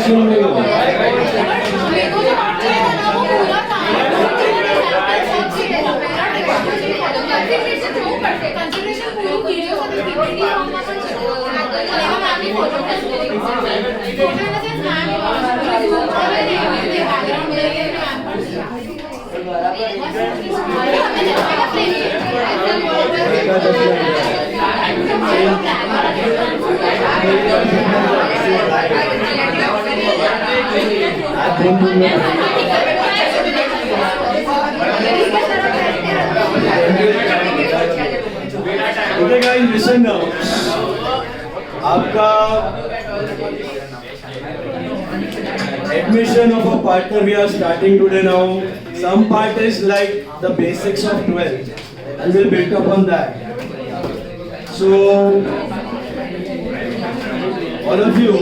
क्यों नहीं हुआ? Okay guys, listen now. आपका admission of a partner we are starting today now. Some part is like the basics of 12th and we'll build upon that. So all of you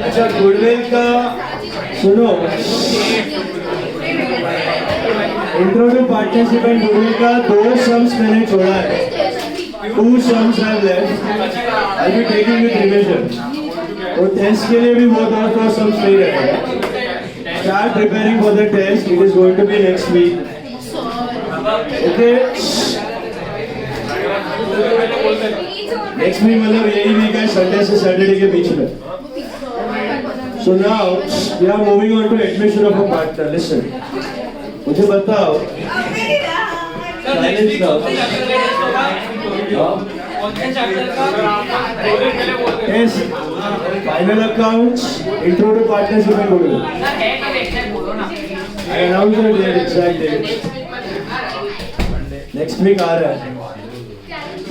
अच्छा goodwill का सुनो intro to partnership and goodwill का 2 sums मैंने छोड़ा है 2 sums have left I will be taking with revision और test के लिए भी वो 2 सम्स नहीं रहेगा start preparing for the test it is going to be next week okay next week मतलब यही वीक है संडे से सैटरडे के बीच में So now we are moving on to admission of a partner. Listen, मुझे बताओ. Silence now. Yes. Final accounts. Intro to partnership and goodwill. I announce the date, exact date. Next week आ रहा है.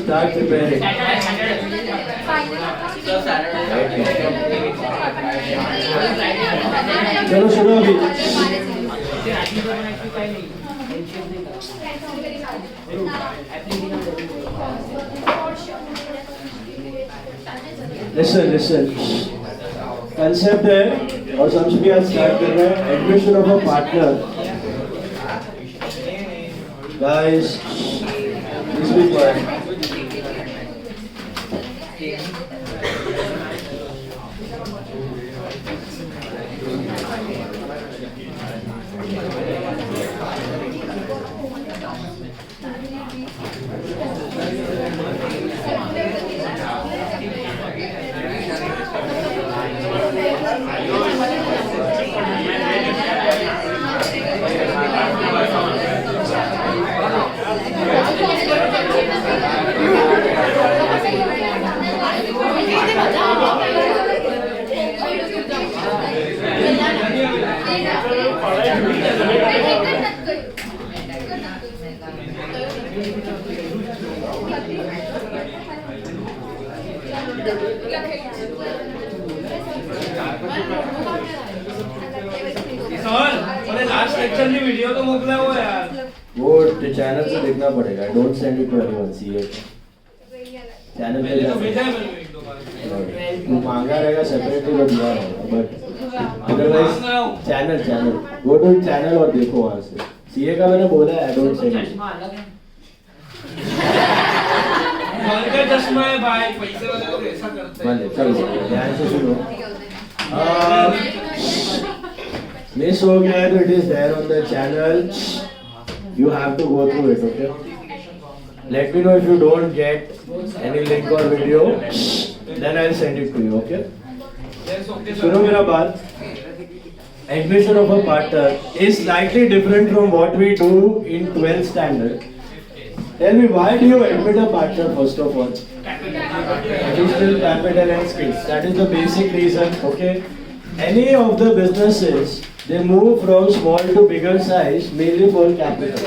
Start preparing. चलो सुनो अभी listen concept है और समझ भी आज स्टार्ट कर रहे हैं admission of a partner guys please be quiet last lecture में वीडियो तो मोकला हुआ यार वो चैनल से देखना पड़ेगा don't send it to anyone see it channel पे तो भेजा है मैंने एक दो बार तू मांगा रहेगा सेपरेटली वो दिया रहेगा but otherwise channel go to channel और देखो वहां से सीए का मैंने बोला है डोंट सेंड इट घर का चश्मा है भाई पैसे वाले लोग ऐसा करते हैं भले चलो ध्यान से सुनो मिस हो गया है तो it is there on the channel you have to go through it, okay? Let me know if you don't get any link or video, then I'll send it to you, okay? सुनो मेरा बात. Admission of a partner is slightly different from what we do in 12th standard. Tell me, why do you admit a partner first of all? Additional capital and skills. That is the basic reason, okay? Any of the businesses, they move from small to bigger size mainly for capital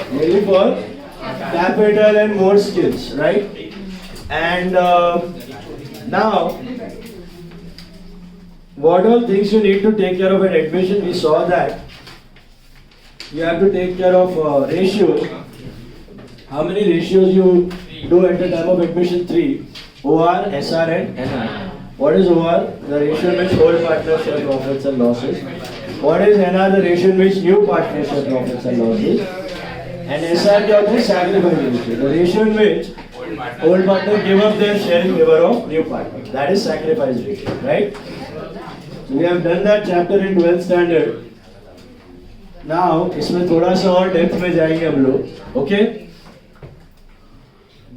and more skills, right? And now what all things you need to take care of at admission, we saw that you have to take care of ratios. How many ratios you do at the time of admission? 3: OR, SR and NR. What is OR? The ratio in which whole partner share profits and losses. What is NR? The ratio in which new partners share profits and losses. And SR क्या होता है? Sacrifice ratio. The ratio in which old partner give up their share in favor of new partner. That is sacrifice ratio, right? So we have done that chapter in 12th standard. Now इसमें थोड़ा सा और depth में जाएंगे हम लोग. Okay?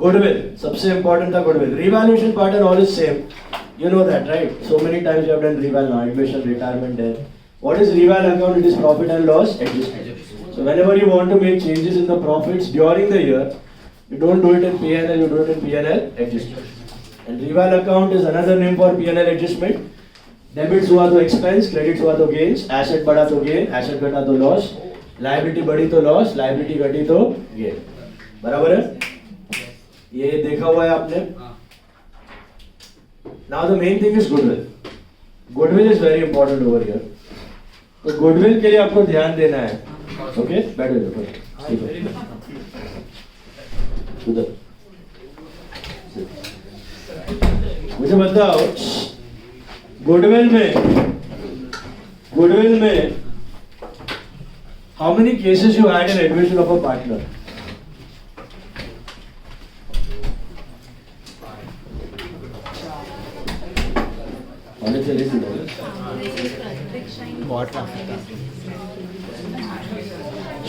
Goodwill. सबसे important था goodwill. Revaluation pattern all is same. You know that, right? So many times you have done reval now, admission, retirement, death. What is reval account? It is profit and loss adjustment. So whenever you want to make changes in the profits during the year, you don't do it in P&L, you do it in P&L adjustment. And reval account is another name for P&L adjustment. Debits हुआ तो expense, credits हुआ तो gains, asset बढ़ा तो gain, asset घटा तो loss, liability बढ़ी तो loss, liability घटी तो gain. बराबर है? ये देखा हुआ है आपने? Now the main thing is goodwill. Goodwill is very important over here. तो goodwill के लिए आपको ध्यान देना है. Okay? बैठो इधर. उधर. मुझे बताओ goodwill में how many cases you had in admission of a partner?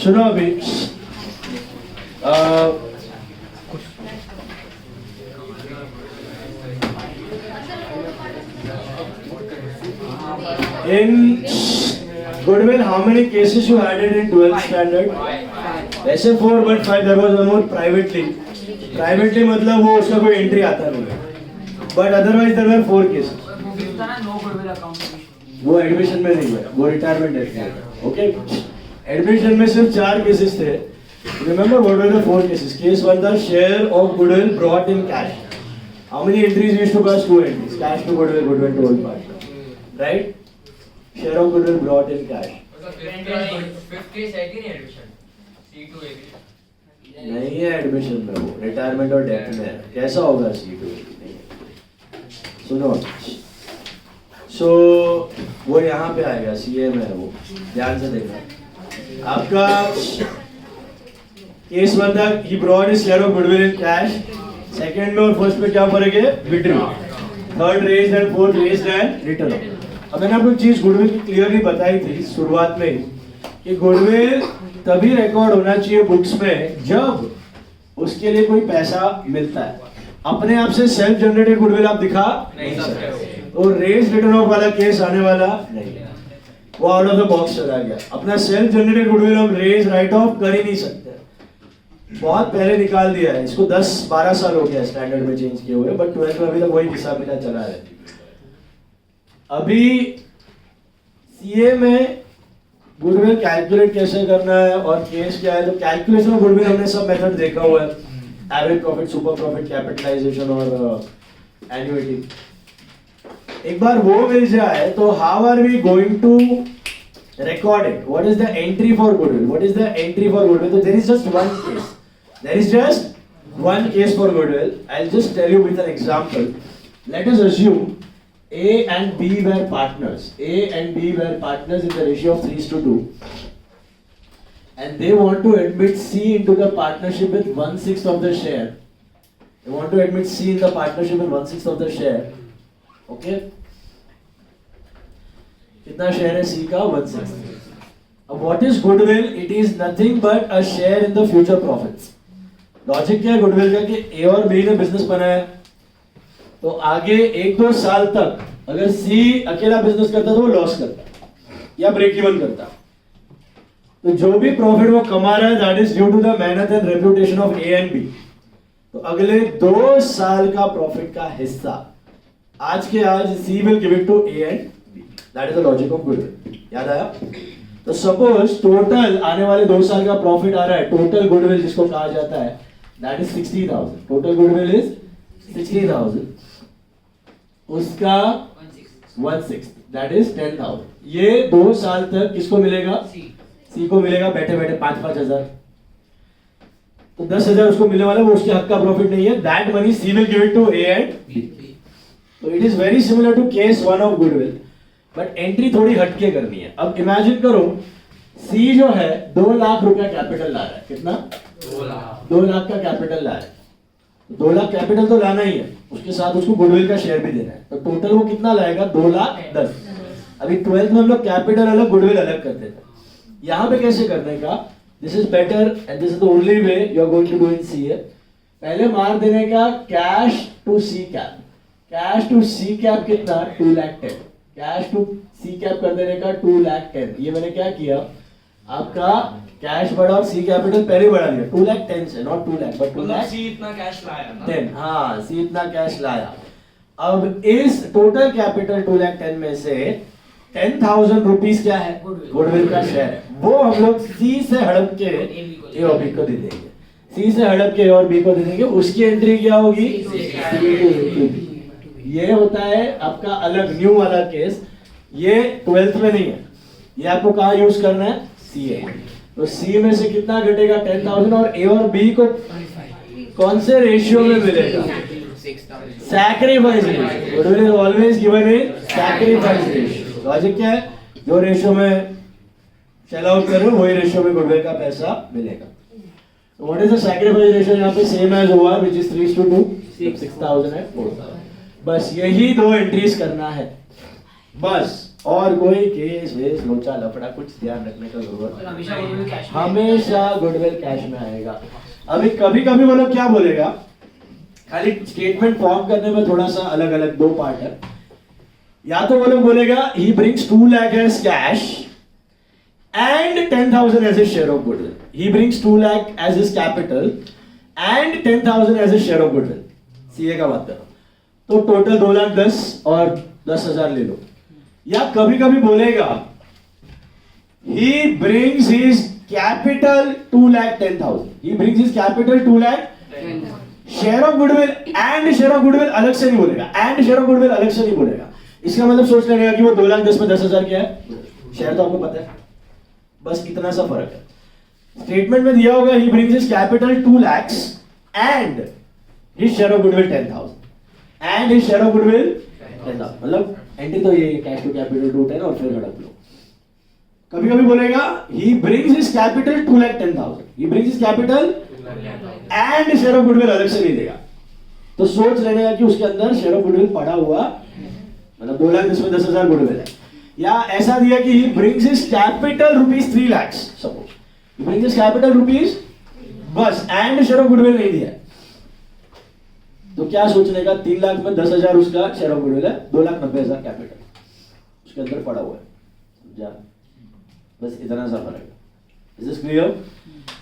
सुनो अभी in goodwill how many cases you had it in 12th standard? ऐसे 4 but 5 there was one more privately मतलब वो उसका कोई एंट्री आता नहीं है but otherwise there were 4 cases. वो एडमिशन में नहीं है, वो रिटायरमेंट है. ओके, एडमिशन में सिर्फ 4 केसेस थे. Remember what were the 4 cases? Case 1 था share of goodwill brought in cash. How many entries used to cost? 2 entries. Cash to goodwill, goodwill to old partner. Right? Share of goodwill brought in cash. Fifth case है कि नहीं admission? C2 AB नहीं है admission में, वो retirement और death में है. कैसा होगा C2? सुनो, सो वो यहाँ पे आएगा, सीए में है वो, ध्यान से देखना. आपका केस 1 था he brought his share of goodwill in cash. Second में और फर्स्ट में क्या फर्क है? Withdraw. Third raised and fourth raised and return. अब मैंने आपको चीज गुडविल की क्लियरली बताई थी शुरुआत में कि गुडविल तभी रिकॉर्ड होना चाहिए बुक्स में जब उसके लिए कोई पैसा मिलता है. अपने आप से सेल्फ जनरेटेड गुडविल आप दिखा नहीं सकते. तो रेज रिटर्न ऑफ वाला केस आने वाला नहीं, वो आउट ऑफ द बॉक्स चला गया. अपना सेल्फ जनरेटेड गुडविल हम रेज राइट ऑफ कर ही नहीं सकते. बहुत पहले निकाल दिया है इसको. 10-12 साल हो गया स्टैंडर्ड में चेंज किए हुए, बट 12th में अभी तक वही हिसाब किताब चला है. अभी सीए में गुडविल कैलकुलेट कैसे करना है और केस क्या है, तो कैलकुलेशन ऑफ गुडविल हमने सब मेथड देखा हुआ है. Average profit, super profit, capitalization और एन्युइटी. एक बार वो मिल जाए तो how are we going to record it? What is the entry for goodwill? What is the entry for goodwill? So there is just one case. There is just one case for goodwill. I'll just tell you with an example. Let us assume A and B were partners. A and B were partners in the ratio of 3:2. And they want to admit C into the partnership with 1/6 of the share. They want to admit C in the partnership with 1/6 of the share. Okay? कितना share है सी का? 1/6. अब what is goodwill? It is nothing but a share in the future profits. Logic क्या है goodwill का कि ए और B ने बिजनेस बनाया, तो आगे 1-2 साल तक अगर सी अकेला बिजनेस करता तो वो लॉस करता या ब्रेक इवन करता. तो जो भी प्रॉफिट वो कमा रहा है that is due to the मेहनत and reputation of A and B. तो अगले 2 साल का प्रॉफिट का हिस्सा आज के आज C will give it to A and B. That is the logic of goodwill. याद आया? तो सपोज टोटल आने वाले 2 साल का प्रॉफिट आ रहा है, टोटल गुडविल जिसको कहा जाता है that is 60,000. Total goodwill is 60,000. उसका 1/6 दैट इज 10,000. ये 2 साल तक किसको मिलेगा? सी को मिलेगा बैठे बैठे 5-5 हजार. तो 10,000 उसको मिलने वाला, वो उसके हक का प्रॉफिट नहीं है. That money C will give it to A and B. So it is very similar to case 1 of goodwill. But entry थोड़ी हटके करनी है। अब इमेजिन करो सी जो है 2 लाख रुपया कैपिटल ला रहा है। कितना? 2 लाख का कैपिटल ला रहा है। 2 लाख कैपिटल तो लाना ही है, उसके साथ उसको गुडविल का शेयर भी देना है, तो टोटल वो कितना लाएगा? 2,10,000। अभी 12th में हम लोग कैपिटल अलग गुडविल अलग करते थे। यहाँ पे कैसे करने का? This is better and this is the only way you are going to do in CA. पहले मार देने का cash to C cap. Cash to C cap कितना? 2,10,000। कैश टू सी कैप कर देने का 2,10,000। ये मैंने क्या किया, आपका कैश बढ़ा और सी कैपिटल पहले बढ़ा दिया 2,10,000 से, नॉट 2 लाख बट 2 लाख। सी इतना कैश लाया ना 10, हाँ सी इतना कैश लाया। अब इस टोटल कैपिटल 2,10,000 में से 10,000 रुपीज क्या है? गुडविल का शेयर है। वो हम लोग सी से हड़प के ए और बी को दे देंगे। सी से हड़प के ए और बी को दे देंगे। उसकी एंट्री क्या होगी? ये होता है आपका अलग न्यू वाला केस। ये 12th में नहीं है, ये आपको कहाँ यूज करना है? सी ए। तो सी में से कितना घटेगा? 10,000। और ए और बी को कौन से रेशियो में मिलेगा? Sacrifice ratio. Goodwill is always given in sacrifice ratio. Logic क्या है? जो रेशियो में सेल आउट कर रहे हो वही रेशियो में गुडविल का पैसा मिलेगा। तो what is the sacrifice ratio? यहाँ पे same as OR which is 3:2। 6,000 है 4,000। बस यही 2 एंट्रीज करना है बस, और कोई केस वेस लोचा लफड़ा कुछ ध्यान रखने का जरूरत नहीं। हमेशा गुडविल कैश में आएगा। अभी कभी कभी वो लोग क्या बोलेगा, खाली स्टेटमेंट फॉर्म करने में थोड़ा सा अलग अलग 2 पार्ट है। या तो वो लोग बोलेगा he brings 2 lakh as cash and 10,000 as a share of goodwill. He brings 2 lakh as his capital and 10,000 as a share of goodwill. CA का बात करो तो टोटल 2,10,000 और 10,000 ले लो। या कभी कभी बोलेगा he brings his capital 2,10,000। he brings his capital 2,10,000। Share of goodwill and share of goodwill अलग से नहीं बोलेगा। एंड शेयर ऑफ गुडविल अलग से नहीं बोलेगा। इसका मतलब सोच लेने का कि वो 2,10,000 में 10,000 क्या है? शेयर तो आपको पता है, बस इतना सा फर्क है। स्टेटमेंट में दिया होगा he brings his capital 2 lakhs and his share of goodwill 10,000 and his share of goodwill 10,000। मतलब एंट्री तो ये कैश टू कैपिटल 2,10 और फिर हड़प लो। कभी कभी बोलेगा he brings his capital 2,10,000। he brings his capital and share of goodwill अलग से नहीं देगा। तो सोच लेने का कि उसके अंदर शेयर ऑफ गुडविल पड़ा हुआ, मतलब 2 लाख जिसमें 10,000 गुडविल है। या ऐसा दिया कि he brings his capital rupees 3 lakhs suppose। he brings his capital rupees बस and share of goodwill नहीं दिया। तो क्या सोचने का? 3 लाख में 10,000 उसका शेयर ऑफ गुडविल है, 2,90,000 कैपिटल उसके अंदर पड़ा हुआ है। जा बस इतना सा फर्क है। Is this clear?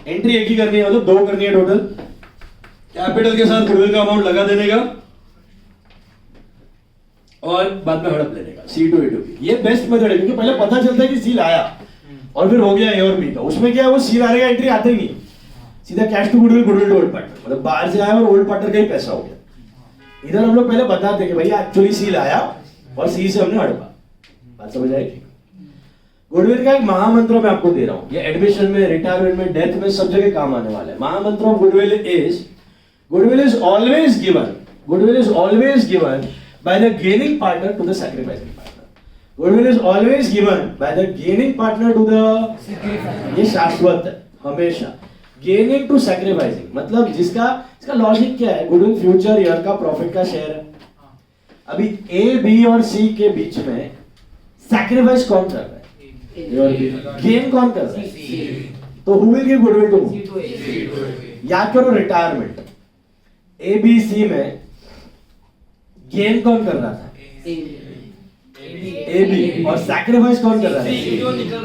एंट्री एक ही करनी है, मतलब 2 करनी है टोटल। कैपिटल के साथ गुडविल का अमाउंट लगा देने का और बाद में हड़प लेने का। सी टू ए टू बी, ये बेस्ट मेथड है क्योंकि पहले पता चलता है कि सी लाया और फिर हो गया ए और बी का। उसमें क्या है, वो सी लाने का एंट्री आते ही नहीं, सीधा cash to goodwill, goodwill to old partner, मतलब बाहर से आया और ओल्ड पार्टनर का ही पैसा हो गया। इधर हम लोग पहले बताते हैं कि भैया एक्चुअली सी लाया और सी से हमने हड़पा। बात समझ आएगी? गुडविल का एक महामंत्र मैं आपको दे रहा हूं, ये एडमिशन में, रिटायरमेंट में, डेथ में, सब जगह काम आने वाला है। महामंत्र of goodwill is goodwill is always given, goodwill is always given by the gaining partner to the sacrificing partner। Goodwill is always given by the gaining partner to the sacrificing। ये शाश्वत है हमेशा। Gaining to sacrificing मतलब इसका logic क्या है? Goodwill future year का profit का शेयर है। अभी ए, बी और सी के बीच में सैक्रिफाइस कौन कर रहा है? गेन कौन कर रहा है? तो who will give goodwill to whom? याद करो रिटायरमेंट, ए बी सी में गेन कौन कर रहा था? A B. और सैक्रिफाइस कौन कर रहा था?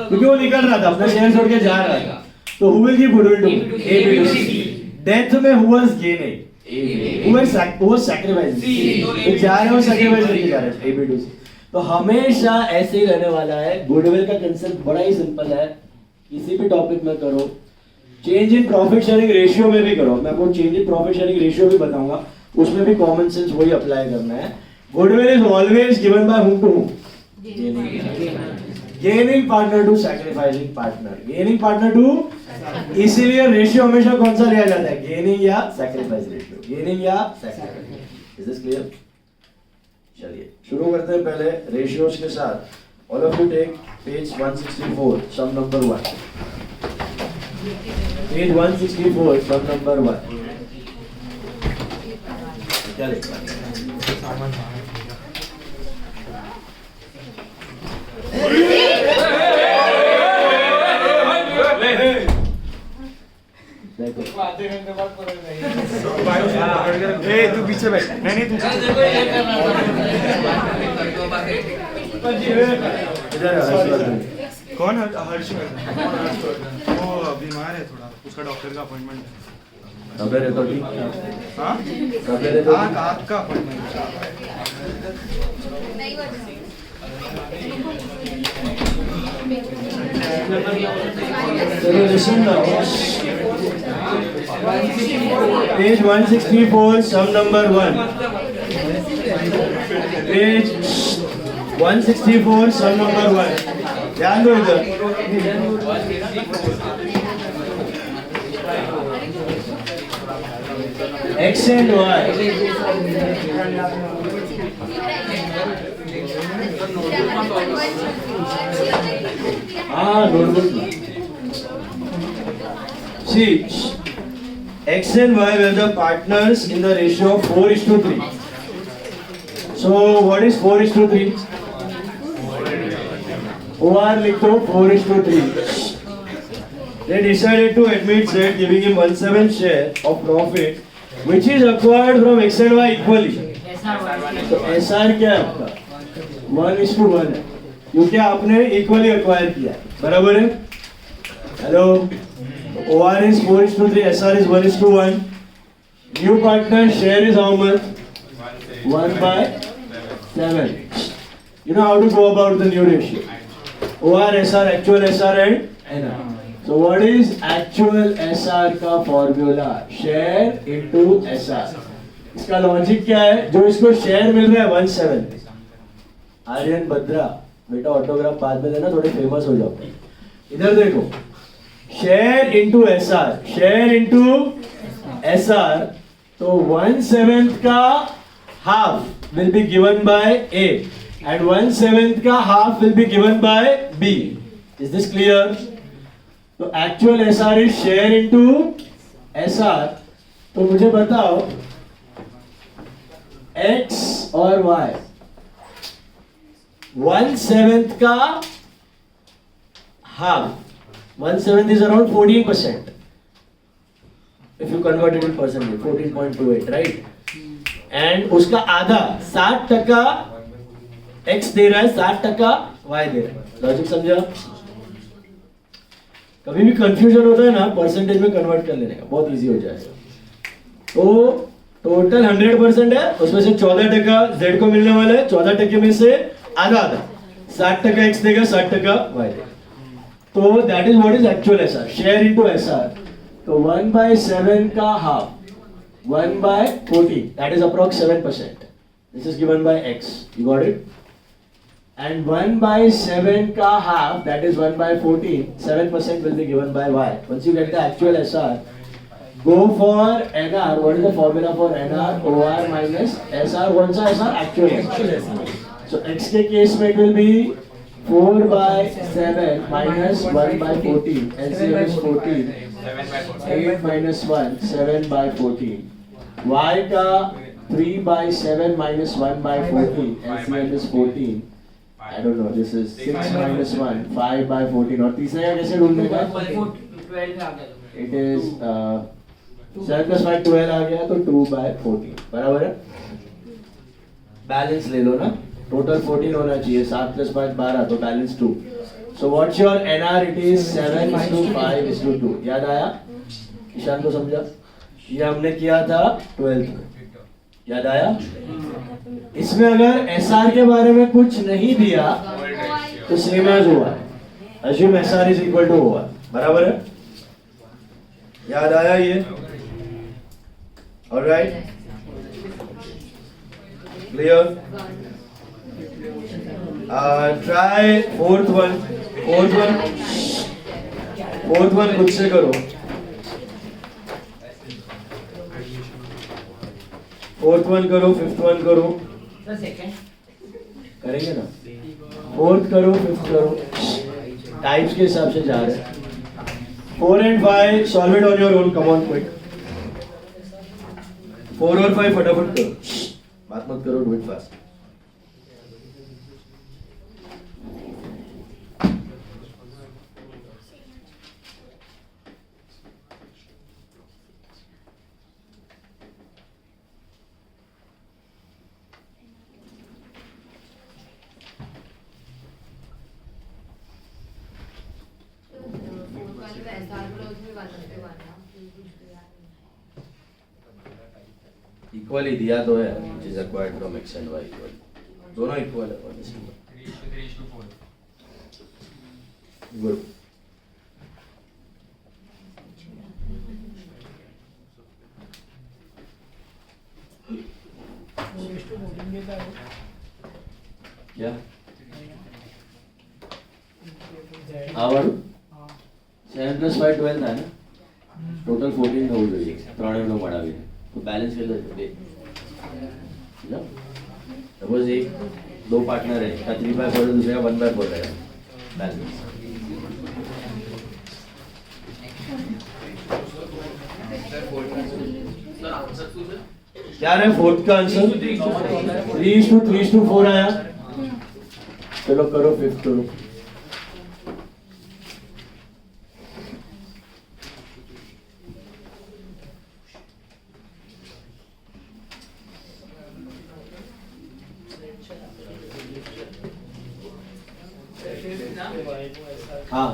क्योंकि वो निकल रहा था, अपना शेयर छोड़ के जा रहा था। तो who will give goodwill to A B to C? Death में who was gaining? who was sacrificing? तो जा रहे हो सैक्रिफाइस करके जा रहे हैं ए बी टू सी। तो हमेशा ऐसे ही रहने वाला है। गुडविल का कंसेप्ट बड़ा ही सिंपल है, किसी भी टॉपिक में करो। Change in profit sharing ratio में भी करो, मैं आपको change in profit sharing ratio भी बताऊंगा, उसमें भी कॉमन सेंस वही अप्लाई करना है। Goodwill is always given by whom to whom? Gaining partner to sacrificing partner, gaining partner to. इसीलिए रेशियो हमेशा कौन सा लिया जाता है? गेनिंग या सैक्रिफाइस रेशियो, गेनिंग या सैक्रिफाइस। Is this clear? चलिए शुरू करते हैं पहले रेशियोज के साथ। All of you take page 164, sum number 1. Page 164, sum number 1. क्या लिखा है? देखो। तू पीछे बैठ नहीं तू इधर आ, हर्षवर्धन। कौन हर्षवर्धन वो बीमार है थोड़ा उसका डॉक्टर का अपॉइंटमेंट है खबर है तो ठीक। हाँ खबर है तो आँख का अपॉइंटमेंट चलो listen now. Page 164, sum number 1. Page 164, sum number 1. ध्यान दो इधर। X and Y. Notebook. See, X and Y were the partners in the ratio of 4:3. So, what is 4:3? OR लिख दो 4:3. They decided to admit Z, giving him 1/7 share of profit, which is acquired from X and Y equally. तो SR क्या है आपका? 1:1 है, क्योंकि आपने equally acquire किया, बराबर है? Hello, OR is 4:3, SR is 1:1. New partner share is how much? 1/7. You know how to go about the new ratio? OR, SR, actual SR and NR. So what is actual SR का formula? Share into SR. इसका logic क्या है? जो इसको share मिल रहा है 1/7. आर्यन बद्रा, बेटा autograph बाद में देना, थोड़े फेमस हो जाओ। इधर देखो, share into SR, share into SR, तो 1/7 का half will be given by A and 1/7 का half will be given by B. Is this clear? तो actual SR is share into SR. तो मुझे बताओ X और Y, 1/7 का half, 1/7 is around 14%. If you convert it in percentage, 14.28, right? And उसका आधा 60% X दे रहा है, 60% Y दे रहा है. लॉजिक समझा? कभी भी कंफ्यूजन होता है ना, परसेंटेज में कन्वर्ट कर लेने का, बहुत इजी हो जाएगा. तो टोटल 100% है, उसमें से 14% Z को मिलने वाला है, 14% में से आधा आधा, 60% X देगा, 60% Y देगा. तो that is what is actual SR, share into SR. तो 1/7 का half, 1/14, that is approx 7%. This is given by X. You got it? And 1/7 का half, that is 1/14, 7% will be given by Y. Once you get the actual SR, go for NR. What is the formula for NR? OR minus SR. What's the SR? Actual SR. So X के case में it will be 4/7 minus 1/14. LCM is 14. 8 minus 1, 7/14. Y का 3/7 minus 1/14. LCM is 14. I don't know, this is 6 minus 1, 5/14. और तीसरे का कैसे ढूंढने का? It is 7 plus 5, 12 आ गया, तो 2/14, बराबर है? बैलेंस ले लो ना, टोटल 14 होना चाहिए, 7 plus 5 12, तो balance 2. So what's your NR? It is 7:5:2. याद आया? ईशान को समझा? ये हमने किया था 12th में, याद आया? इसमें अगर SR के बारे में कुछ नहीं दिया तो सेम एज हुआ है. Assume SR is equal to OR, बराबर है? याद आया ये? Alright? Clear? Try fourth one खुद से करो. फोर्थ वन करो, फिफ्थ वन करो, करेंगे ना? फोर्थ करो, फिफ्थ करो, टाइप्स के हिसाब से जा रहे हैं. 4 and 5 solve it on your own. Come on quick. 4 और 5 फटाफट करो. बात मत करो, do it fast. इक्वली दिया तो है, which is acquired from x and y equal. दोनों इक्वल है honestly. 3:4. Good. क्या? आवर 7 plus 5 12 था ना? टोटल 14 થવું જોઈએ. ત્રણેયનો મળાવીને. तो बैलेंस कर लो दे. सपोज एक दो पार्टनर है, का 3/4 है, दूसरे का 1/4 रहेगा. बैलेंस. क्या है फोर्थ का आंसर? 3:4 आया. चलो करो फिफ्थ करो. हाँ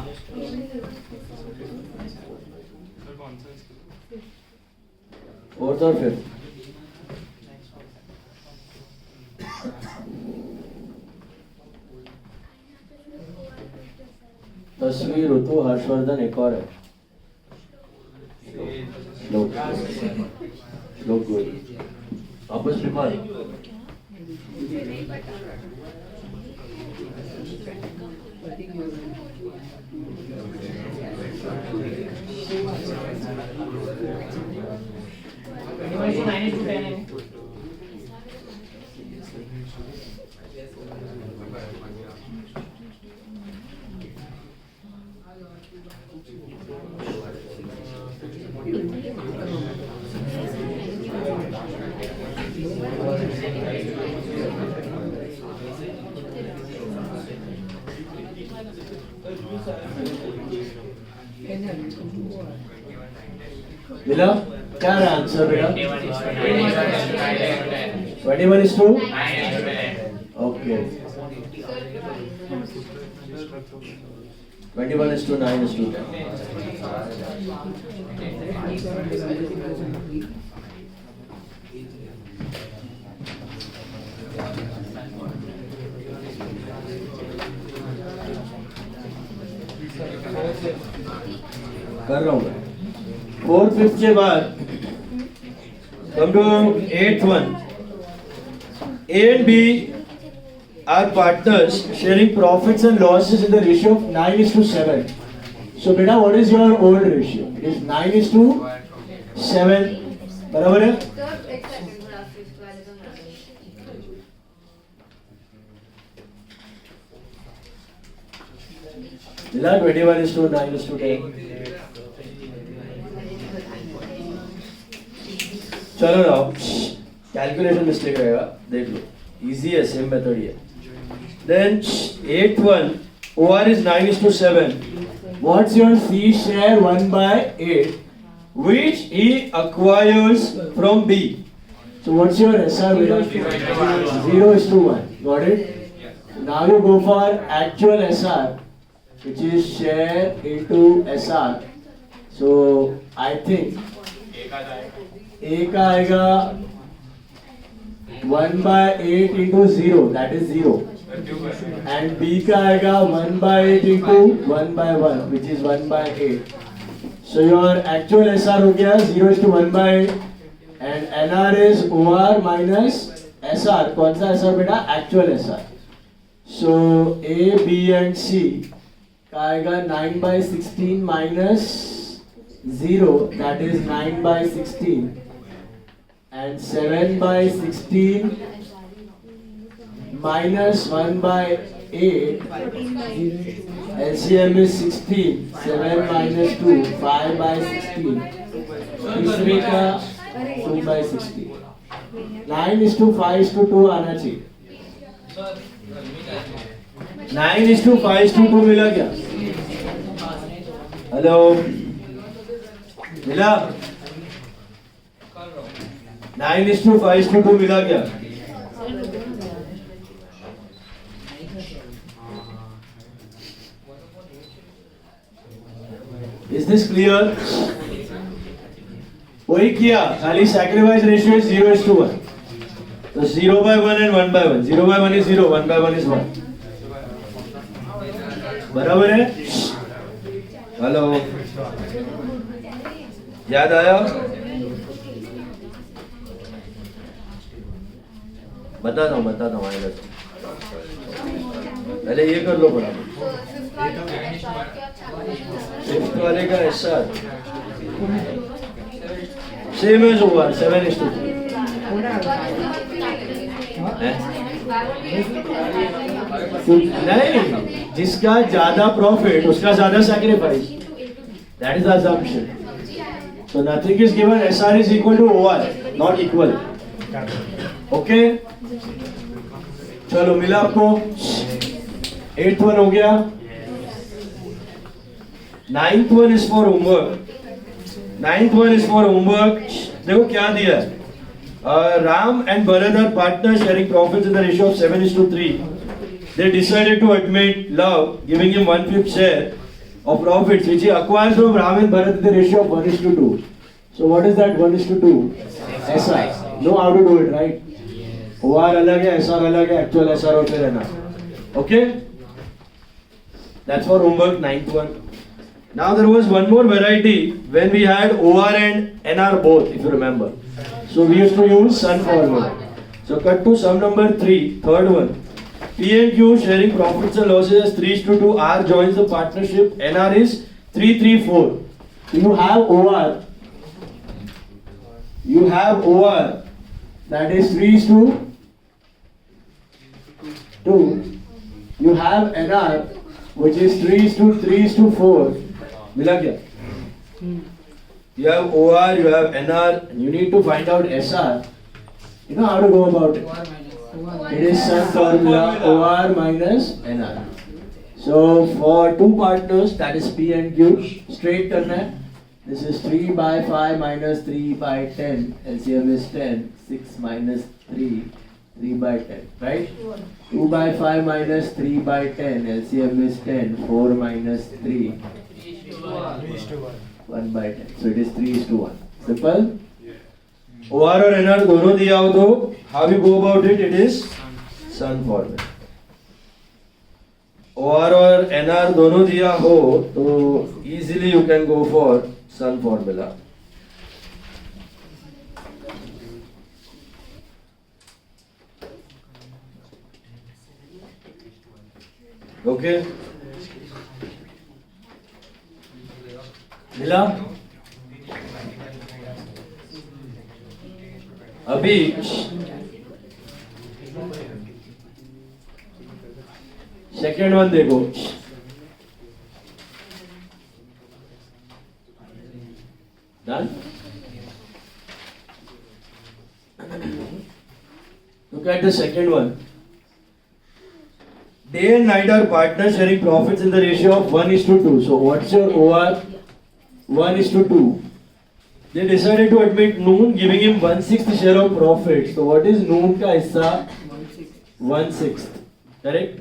सर कौन सा इसका? फोर्थ और फिफ्थ. तस्वीर ऋतु हर्षवर्धन एक और है. श्लोक गुड. वापस रिकॉर्ड. मिला? क्या है आंसर बेटा? 21:9. ओके. 21:9:10. कर रहा हूँ मैं. 4th 5th के बाद come to 8th one. A and B are partners sharing profits and losses in the ratio of 9:7. So beta, what is your old ratio? It is 9:7. बराबर है? मिला 21:9:10. चलो ना, कैलकुलेशन मिस्टेक रहेगा, देख लो. इजी है, सेम मेथड ही है. Then 8th one, OR is 9:7. What's your C share 1/8, which he acquires from B? So what's your SR? 0:1. Got it? Now you go for actual SR, which is share into SR. So I think A का आएगा 1/8 into 0, that is 0. And B का आएगा 1/8 into 1/1, which is 1/8. So your actual SR हो गया 0:1/8. And NR is OR minus SR. कौन सा SR बेटा? Actual SR. So A, B and C का आएगा 9/16 minus 0, that is 9/16. And 7/16 minus 1/8, 8, LCM is 16, 7 minus 2, 5 by 16, तीसरे का 2 by 16, 9:5:2 आना चाहिए। 9:5:2 मिला क्या? हेलो, मिला? 9:5:2 मिला क्या? Is this clear? वही किया, खाली sacrifice ratio is 0:1. So 0/1 and 1/1. 0/1 is 0, 1/1 is 1. बराबर है? हेलो, याद आया? बताता हूँ आएगा। पहले ये कर लो बराबर। फिफ्थ वाले का ऐसा सेम एज ओवर 7:2 नहीं, जिसका ज्यादा प्रॉफिट उसका ज्यादा sacrifice, that is the assumption. So nothing is given, SR is equal to OR, not equal. Okay? चलो मिला आपको? 8th one हो गया। 9th one is for homework. 9th one is for homework. देखो क्या दिया है? Ram and Bharat are partners sharing profits in the ratio of 7:3. They decided to admit Love, giving him 1/5 share of profits which he acquires from Ram and Bharat in the ratio of 1:2. So what is that 1:2? SR. Know how to do it, right? OR अलग है, SR अलग है, actual SR होते रहना. Okay? That's for homework 9th one. Now there was one more variety when we had OR and NR both, if you remember. So we used to use Sun formula. So cut to sum number 3, third one. P and Q sharing profits and losses as 3:2. R joins the partnership. NR is 3:3:4. You have OR. That is 3:2. You have NR which is 3:4. मिला क्या? You have OR, you have NR, and you need to find out SR. You know how to go about it? It is Sun formula, OR minus NR. So for two partners, that is P and Q, straight करना है. This is 3/5 minus 3/10. LCM is 10. 6 minus 3, 3/10, right? 2/5 minus 3/10. LCM is 10. 4 minus 3. 1/10. So it is 3:1. Simple? OR और NR दोनों दिया हो तो how you go about it? It is Sun formula. OR और NR दोनों दिया हो तो easily you can go for Sun formula. Okay? मिला? अभी सेकेंड वन देखो. Done? Look at the second one. Day and night are partners sharing profits in the ratio of 1:2. So what's your OR? 1:2. They decided to admit Noon, giving him 1/6 share of profits. So what is Noon का हिस्सा? 1/6. Correct?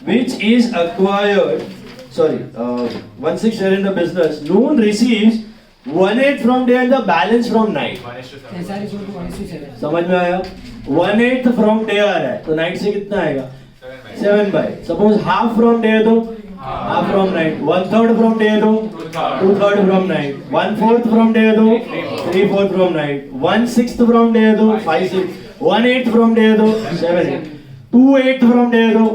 Which is acquired. Sorry, 1/6 share in the business. Noon receives 1/8 from day and the balance from night. समझ में आया? 1/8 from day आ रहा है तो night से कितना आएगा? 7/. Suppose half from day दो, half from night. 1/3 from day दो, 2/3 from night. 1/4 from day दो, 3/4 from night. 1/6 from day दो, 5/6. 1/8 from day दो, 7/8. 2/8 from day दो,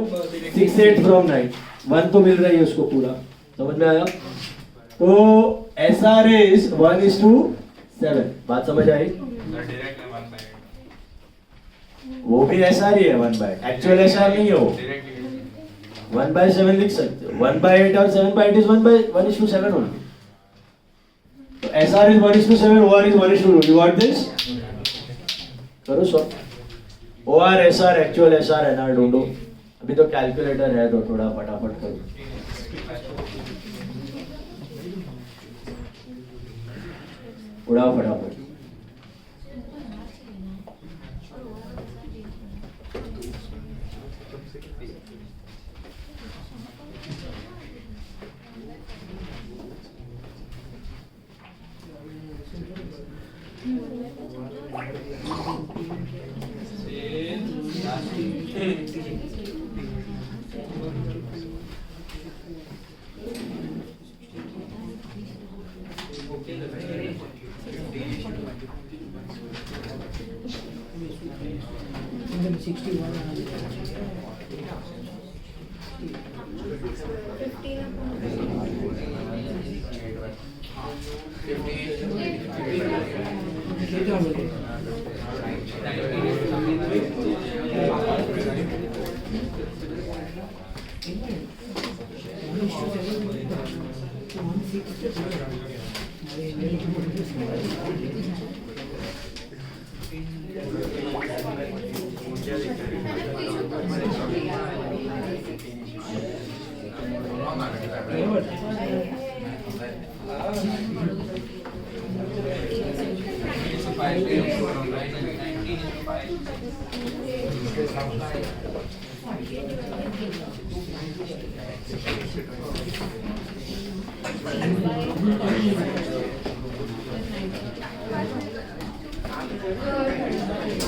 6/8 from night. 1 तो मिल रही है उसको पूरा. समझ में आया? तो SR is 1:7. बात समझ आई? वो भी SR ही है 1/, एक्चुअल SR नहीं है वो। डायरेक्टली 1/7 लिख सकते हो, 1/8 और 7/8 is 1/1:7 only. तो SR is 1:7, OR is 1:2. You got this? करो सो। OR SR actual SR NR ढूंढो। अभी तो कैलकुलेटर है तो थोड़ा फटाफट करो। उड़ाओ फटाफट।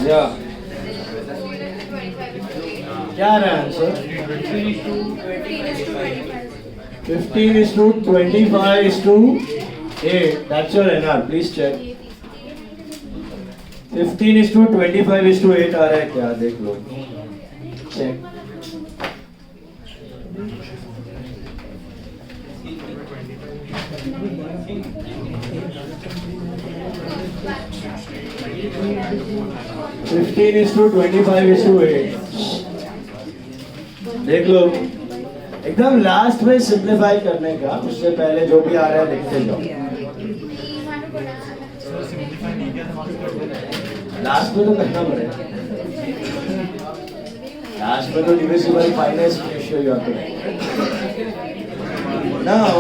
Yeah. क्या रहा है answer? 15:25:8. That's your NR. Please check. 15:25:8 आ रहा है क्या? देख लो. Check. Fifteen is to 25 is to 8. देख लो एकदम लास्ट में सिंप्लीफाई करने का, उससे पहले जो भी आ रहा है लिखते जाओ। लास्ट में तो करना पड़ेगा, लास्ट में तो डिविजिबल फाइनेंस रेशियो याद करो। नाउ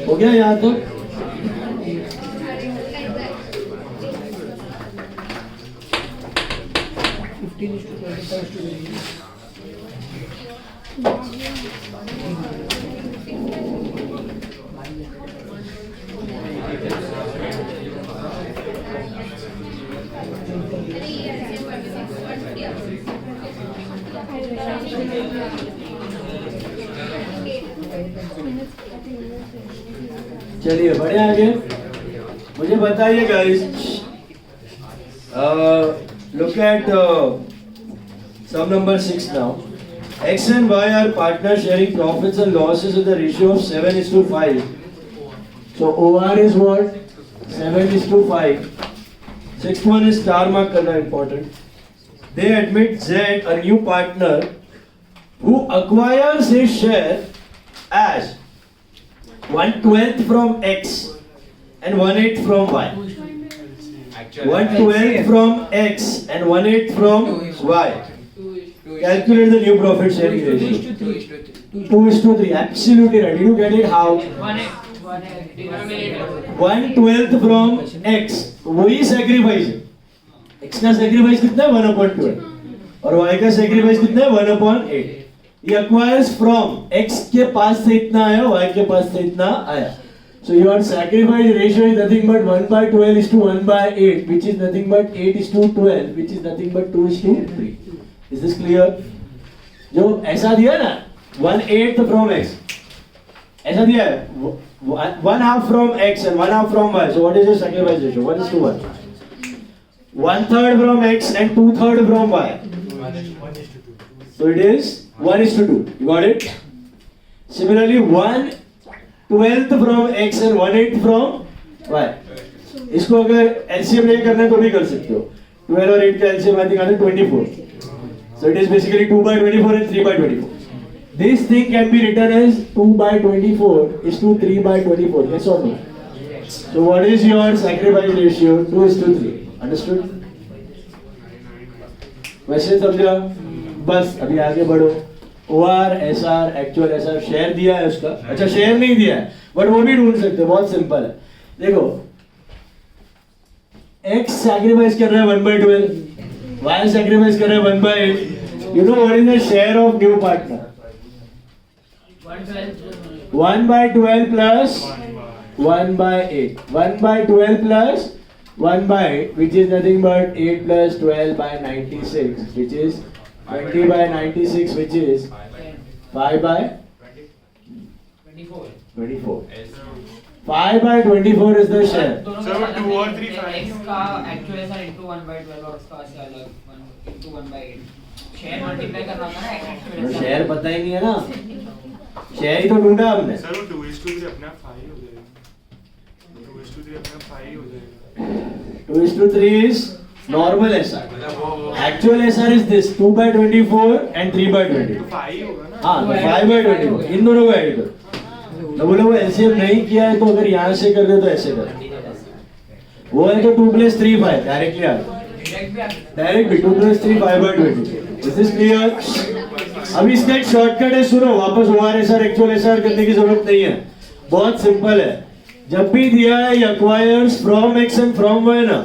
हो गया याद तो? चलिए बढ़े आगे। मुझे बताइए guys, look at sum number 6 now. X and Y are partners sharing profits and losses with a ratio of 7:5. So OR is what? 7:5. Sixth one is star mark करना important. They admit Z, a new partner, who acquires his share as 1/12 from X and 1/8 from Y. 1/12 from X and 1/8 from Y. Calculate the new profit sharing ratio. 2:3. Absolutely right. Did you get it? How? 1/12 from X. वही sacrifice है. X का sacrifice कितना है? 1/12. और Y का sacrifice कितना है? 1/8. He acquires from X के पास से इतना आया, Y के पास से इतना आया. So your sacrifice ratio is nothing but 1/12 is to 1/8, which is nothing but 8 is to 12, which is nothing but 2 is to 3. Is this clear? जो ऐसा दिया ना 1/8 from X, ऐसा दिया है 1/2 from X and 1/2 from Y. So what is your sacrifice ratio? 1:1. 1/3 from X and 2/3 from Y. So it is 1:2. You got it? Similarly, 1/12 from x and 1/8 from y. इसको अगर LCM नहीं करना है तो भी कर सकते हो. 12 और 8 का LCM I think आता है 24. So it is basically 2/24 and 3/24. This thing can be written as 2/24 is to 3/24. Yes or no? So what is your sacrifice ratio? 2:3. Understood? वैसे समझा? बस अभी आगे बढ़ो. OR, SR, actual SR share दिया है उसका. अच्छा शेयर नहीं दिया है, बट वो भी ढूंढ सकते हो. बहुत सिंपल है. देखो X सैक्रिफाइस कर रहा है 1/12, Y सैक्रिफाइस कर रहा है 1/8. You know what is the share of new partner? 1/12 plus 1/8. 1/12 plus 1/8, which is nothing but 8 plus 12/96, which is 20/96, which is 5/24. 5/24 is the share. Sir, 2 or 3 x का actual SR into 1/12 और उसका से अलग 1 into 1/8. Share multiply करना होता है ना actual SR. Share पता ही नहीं है ना. शेयर ही तो ढूंढा हमने. सर वो 2:3 अपने आप 5 हो जाएगा. 2:3 अपने आप 5 हो जाएगा. 2:3 is normal SR. Actual SR is this 2/24 and 3/24. तो 5 होगा ना. हाँ तो 5/24. इन दोनों को ऐड करो. तो बोलो वो LCM नहीं किया है तो अगर यहाँ से कर दे तो ऐसे कर. वो है तो 2 + 3 5 डायरेक्टली आ डायरेक्ट भी 2 + 3 5/20. Is this clear? अब इसका एक शॉर्टकट है. सुनो वापस OR SR एक्चुअल SR करने की जरूरत नहीं है. बहुत सिंपल है. जब भी दिया है acquires from x and from y ना,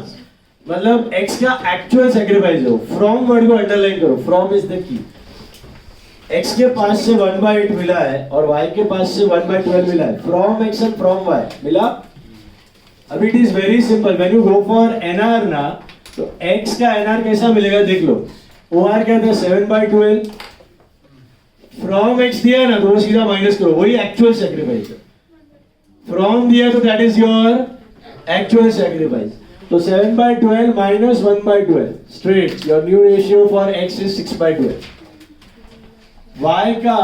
मतलब x का एक्चुअल सैक्रिफाइस हो. फ्रॉम वर्ड को अंडरलाइन करो. From is the key. x के पास से 1/8 मिला है और y के पास से 1/12 मिला है. From x and from y मिला. अब it is very simple. When you go for NR ना, तो x का NR कैसा मिलेगा देख लो. OR क्या था 7/12. फ्रॉम x दिया ना तो वो सीधा माइनस करो. वही एक्चुअल सैक्रिफाइस है. फ्रॉम दिया तो that is your actual sacrifice. तो 7/12 minus 1/12 straight. Your new ratio for x is 6/12. y का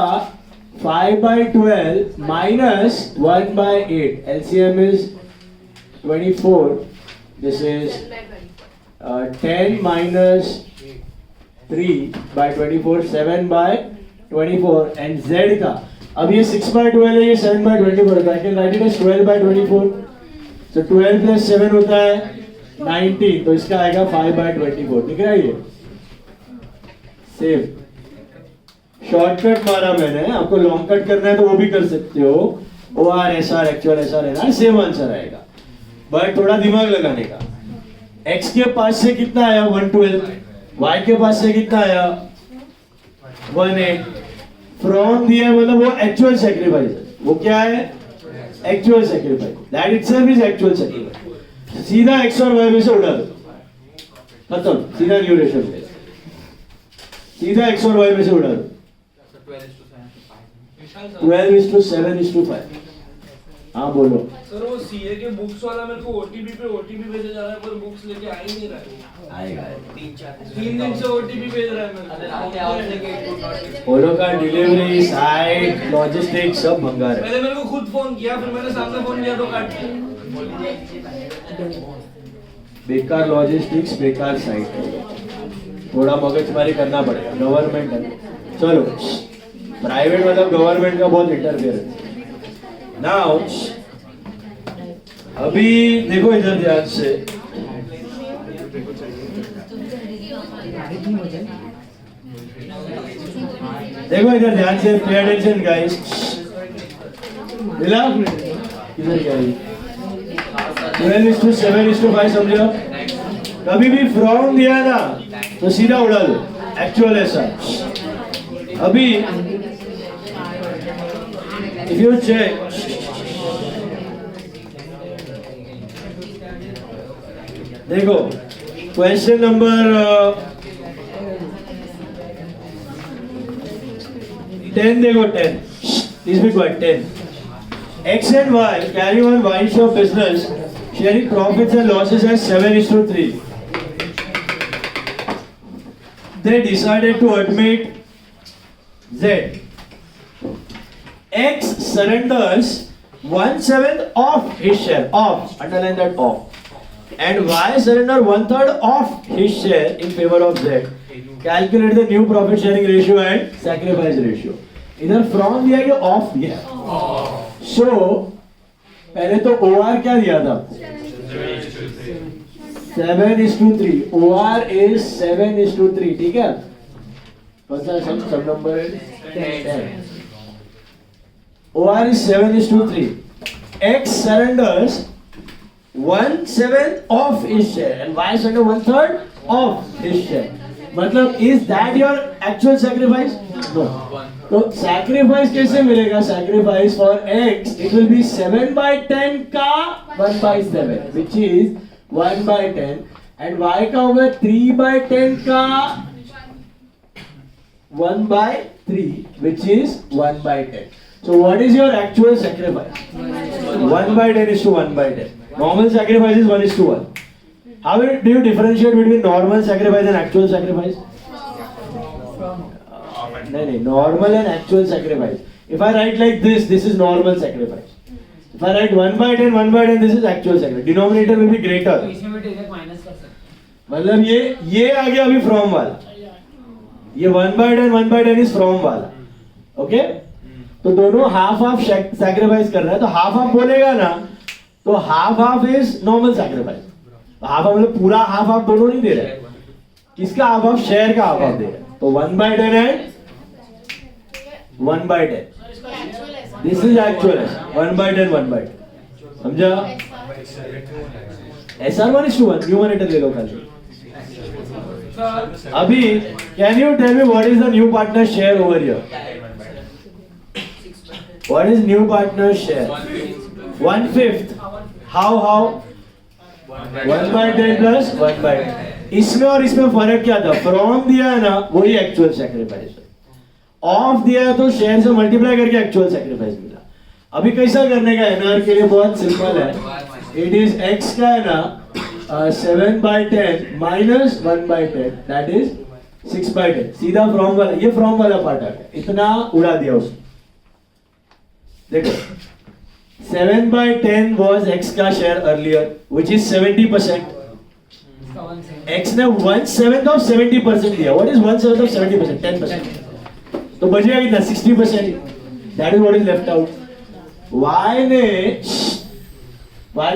5/12 minus 1/8. LCM is 24. This is 10 minus 3/24, 7/24. And z का अब ये 6/12 है, ये 7/24 है. I can write it as 12/24. So 12 plus 7 होता है 19. तो इसका आएगा 5/24. दिख रहा है ये. सेम शॉर्टकट मारा मैंने. आपको लॉन्ग कट करना है तो वो भी कर सकते हो. OR SR एक्चुअल SR है ना, सेम आंसर आएगा. बट थोड़ा दिमाग लगाने का. x के पास से कितना आया 1/12. y के पास से कितना आया 1/8. फ्रॉम दिया मतलब वो एक्चुअल सैक्रिफाइस है. वो क्या है actual sacrifice. That itself is actual sacrifice. सीधा x और y में से उड़ा दो. खत्म. सीधा न्यू रेशियो में सीधा x और y में से उड़ा दो. 12:7:5. हाँ बोलो. सर वो सीए के बुक्स वाला मेरे को ओटीपी पे ओटीपी भेजा जा रहा है, पर बुक्स लेके आ ही नहीं रहा है. आएगा. 3 दिन से ओटीपी भेज रहा है मेरे को. वो लोग का डिलीवरी साइट लॉजिस्टिक्स सब भंगार है. पहले मेरे को खुद फोन किया, फिर मैंने सामने फोन किया तो काट दिया. बेकार लॉजिस्टिक्स बेकार साइट. थोड़ा मगजमारी करना पड़ेगा. गवर्नमेंट है. चलो प्राइवेट मतलब गवर्नमेंट का बहुत इंटरफेरेंस. नाउ अभी देखो इधर ध्यान से. देखो इधर ध्यान से. Pay attention guys. मिला इधर क्या है 12:7:5 समझो. कभी भी फ्रॉम दिया ना तो सीधा उड़ा दो एक्चुअल ऐसा. अभी इफ यू चेक देखो क्वेश्चन नंबर 10 देखो 10. Please be quiet. 10. X and Y carry on wine shop business, sharing profits and losses as 7:3. They decided to admit Z. X surrenders 1/7 of his share, of, underline that of, and Y surrender 1/3 of his share in favor of Z. Calculate the new profit sharing ratio and sacrifice ratio. इधर from दिया है कि off दिया है? So पहले तो OR क्या दिया था? 7:3. OR is 7:3. ठीक है? कौन सा सब नंबर है? 10. OR is 7:3. X surrenders 1/7 of his share and Y surrender 1/3 of his share. मतलब is that your actual sacrifice? No. तो sacrifice कैसे मिलेगा? Sacrifice for X it will be 7/10 का 1/7 which is 1/10 and Y का होगा 3/10 का 1/3 which is 1/10. So what is your actual sacrifice? 1/10 is to 1/10. Normal sacrifice is 1:1. How do you differentiate between normal sacrifice and actual sacrifice? No, normal and actual sacrifice. If I write like this is normal sacrifice. If I write 1/10, 1/10, this is actual sacrifice. Denominator will be greater. तो इसमें भी direct minus कर सकते मतलब ये आ गया अभी from वाला. ये 1/10, 1/10 is from वाला. Okay? तो दोनों हाफ सैक्रिफाइस कर रहा है, तो हाफ बोलेगा ना, तो half is normal sacrifice. Half मतलब पूरा हाफ दोनों नहीं दे रहा है. किसका हाफ? शेयर का हाफ दे रहा है. तो 1/10 एंड 1/10. This is actual 1/10 1/10. समझा? SR1 is to 1. न्यूमरेटर ले लो खाली. अभी can you tell me what is the new partner share over here? What is new partner share? 1/5. How? 1/10 plus 1/10. इसमें और इसमें फर्क क्या था? From दिया है ना, वही एक्चुअल सैक्रिफाइस है. ऑफ दिया है तो शेयर से मल्टीप्लाई करके एक्चुअल सैक्रिफाइस मिला. अभी कैसा करने का एनआर के लिए बहुत सिंपल है. इट इज x का है ना 7/10 minus 1/10 that is 6/10. सीधा from वाला, ये from वाला पार्ट आ गया. इतना उड़ा दिया उसने. देखो 7/10 was x का share earlier which is 70%. x ने 1/7 of 70% दिया. What is 1/7 of 70%? 10%. तो बचेगा कितना? 60%. That is what is left out. y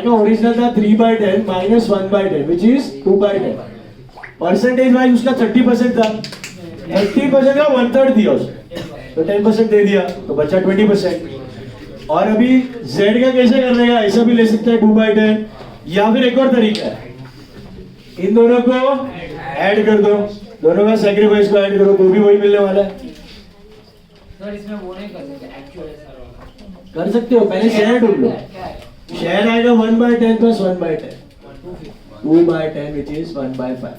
का ओरिजिनल था 3/10 minus 1/10 which is 2/10. Percentage wise उसका 30% था. 30% का 1/3 दिया उसने, तो 10% दे दिया, तो बचा 20%. और अभी z का कैसे करने का? ऐसा भी ले सकता है 2/10, या फिर एक और तरीका है, इन दोनों को ऐड कर दो, दोनों का सैक्रिफाइस को ऐड करो तो भी वही मिलने वाला है. सर इसमें वो नहीं कर सकते एक्चुअल सर वाला. कर सकते हो, पहले शेयर ढूंढ लो. शेयर आएगा 1/10 plus 1/10 2/10 which is 1/5.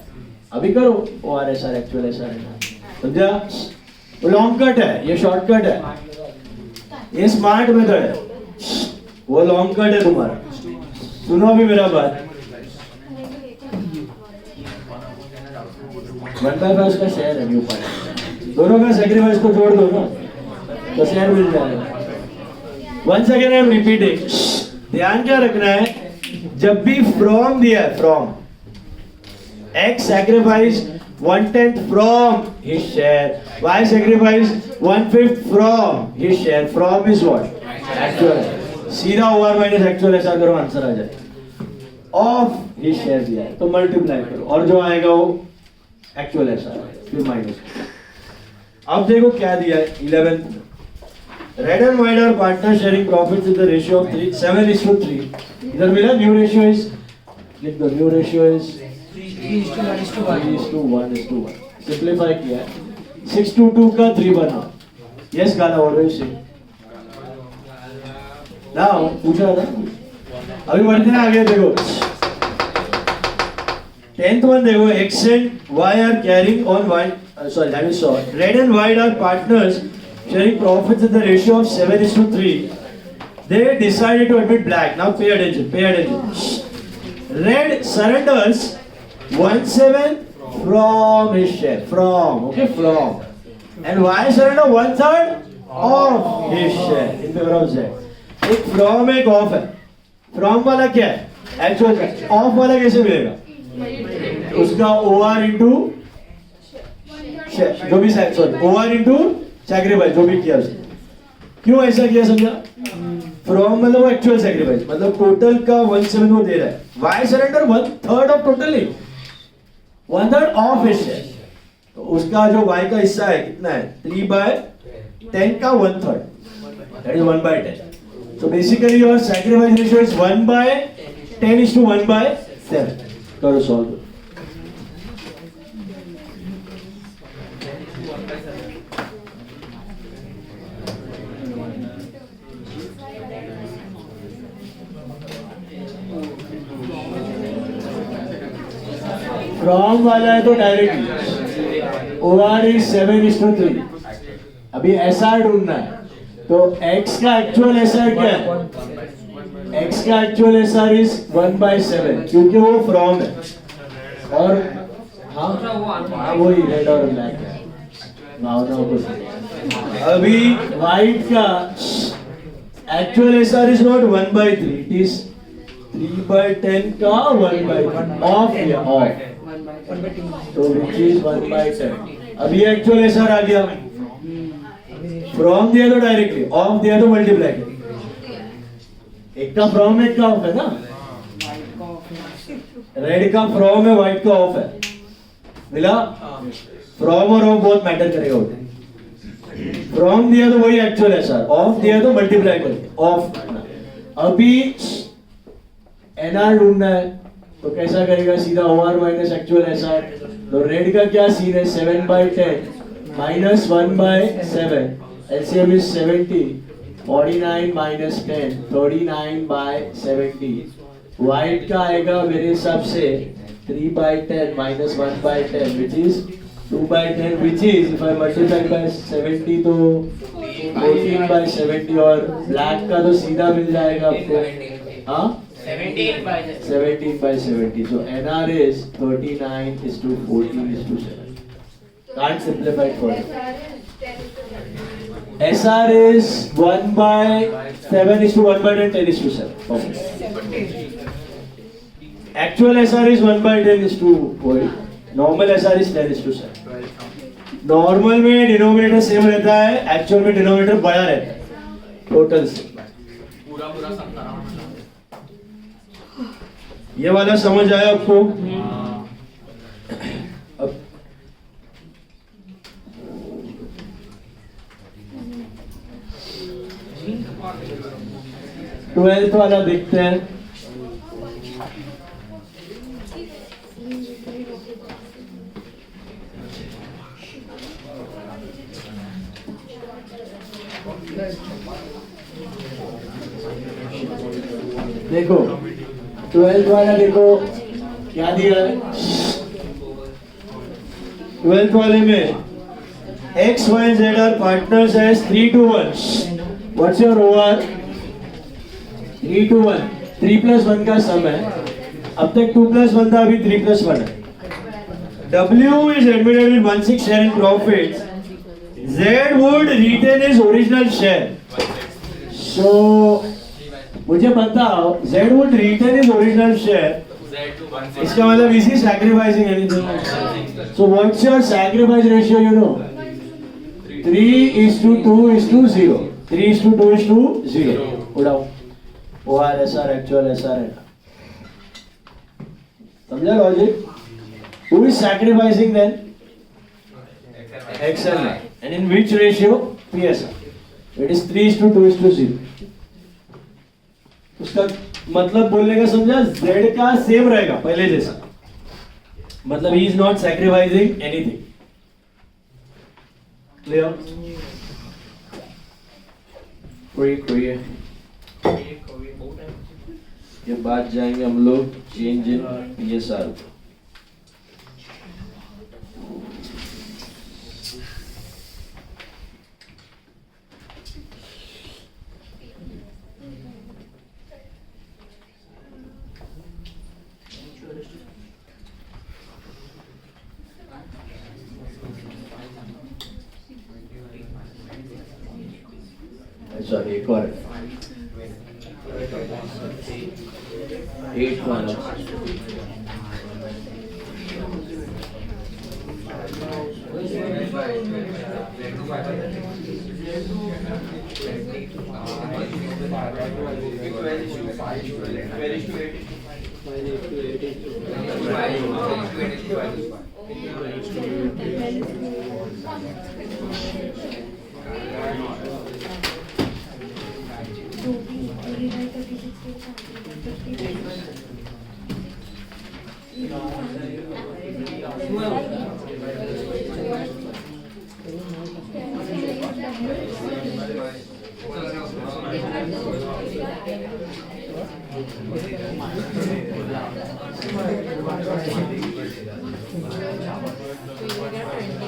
अभी करो ORSR एक्चुअल SR है. समझा? वो लॉन्ग कट है, ये शॉर्टकट है. ये स्मार्ट मेथड है, वो लॉन्ग कट है तुम्हारा. सुनो अभी मेरा बात. 1/5 उसका शेयर है न्यू पार्ट. दोनों का सैक्रिफाइस को जोड़ दो ना, तो शेयर मिल जाएगा. Once again I am repeating. ध्यान क्या रखना है, जब भी फ्रॉम दिया है, from x sacrifice 1/10 from his share, y sacrifice 1/5 from his share. From is what? Actual. सीधा OR minus actual ऐसा करो, आंसर आ जाए. Of his share दिया है तो मल्टीप्लाई करो और जो आएगा वो एक्चुअल ऐसा है, फिर माइनस. अब देखो क्या दिया है 11th. Red and white are partners sharing profits with the ratio of 7:3. इधर मिला न्यू रेशियो इज, लिख दो न्यू रेशियो इज 3:1. सिंपलीफाई किया है. 6/2 का 3 बना. यस गाना ऑलवेज से ना पूछ रहा था. अभी बढ़ते हैं आगे. देखो 10th one देखो. X and Y are carrying on one. Sorry, that is short. Red and white are partners sharing profits at the ratio of 7:3. They decided to admit black. Now pay attention. Pay attention. Red surrenders 1/7 from his share. From, okay, from. And Y surrender 1/3 of his share in favour of Z. एक from एक of है। From वाला क्या है actual share, of वाला कैसे मिलेगा उसका ओआर इंटू जो भी सॉरी ओआर इंटू सैक्रिफाइस जो भी किया उसने। क्यों ऐसा किया समझा? फ्रॉम मतलब वो एक्चुअल सैक्रिफाइस मतलब टोटल का 1/7 वो दे रहा है। वाई सरेंडर 1/3 ऑफ टोटल नहीं 1/3 ऑफ हिज शेयर। तो उसका जो y का हिस्सा है कितना है 3/10 का 1/3 that is 1/10। so basically your sacrifice ratio is 1/10 is to 1/7। करो सॉल्व। फ्रॉम वाला है तो डायरेक्टली ओआर इज 7:3। अभी एसआर ढूंढना है तो x का एक्चुअल एसआर क्या है? x का एक्चुअल एसआर इज 1/7 क्योंकि वो फ्रॉम है। और हाँ वही रेड और ब्लैक है भावनाओं को। अभी व्हाइट का actual SR is not 1/3 it is 3/10 का 1/3 ऑफ या ऑफ तो which is 1/10। अभी एक्चुअल एसआर आ गया। फ्रॉम दिया तो डायरेक्टली ऑफ दिया तो मल्टीप्लाई कर। एक का फ्रॉम एक का ऑफ है ना। रेड का फ्रॉम है व्हाइट का ऑफ है मिला। फ्रॉम और ऑफ बहुत मैटर करेगा होते। फ्रॉम दिया तो वही एक्चुअल एसआर, ऑफ दिया तो मल्टीप्लाई करके ऑफ। अभी एनआर ढूंढना है तो कैसा करेगा सीधा ओआर माइनस एक्चुअल एसआर। तो रेड का क्या सीन है 7/10 minus 1/7 LCM is 70 49 minus 10 39/70। White का आएगा मेरे हिसाब से 3/10 minus 1/10 which is 2/10 which is if I multiply by 70 तो 14/70 और ब्लैक का तो सीधा मिल जाएगा आपको हाँ 17/70। So NR is 39:14:7. Can't simplify it further. SR is 1/7 is to 1/10 10:7. Okay. Actual SR is 1/10 is to normal SR is 10:7. Normal में denominator same रहता है, एक्चुअल में डिनोमिनेटर बड़ा रहता है टोटल से। ये वाला समझ आया आपको? अब 12th वाला देखते हैं। देखो 12th वाला देखो क्या दिया है। 12th वाले में x y z are partners as 3:1। What's your OR? 3:1। 3+1 का सम है। अब तक 2+1 था, अभी 3+1 है। W is admitted with 1/6 share in profits. Z would retain his original share. So मुझे बताओ Z would retain his original share। इसका मतलब is he sacrificing anything? So what's your sacrifice ratio? You know 3:2:0। 3:2:0 उड़ाओ। OR SR actual SR है। समझा logic? Who is sacrificing then? XL। And in which ratio? PSR। It is 3:2:0। उसका मतलब बोलने का समझा Z का सेम रहेगा पहले जैसा, मतलब he is not sacrificing anything। Clear? कोई ये बात जाएंगे हम लोग चेंज इन PSR। सॉरी एक और 8 वाला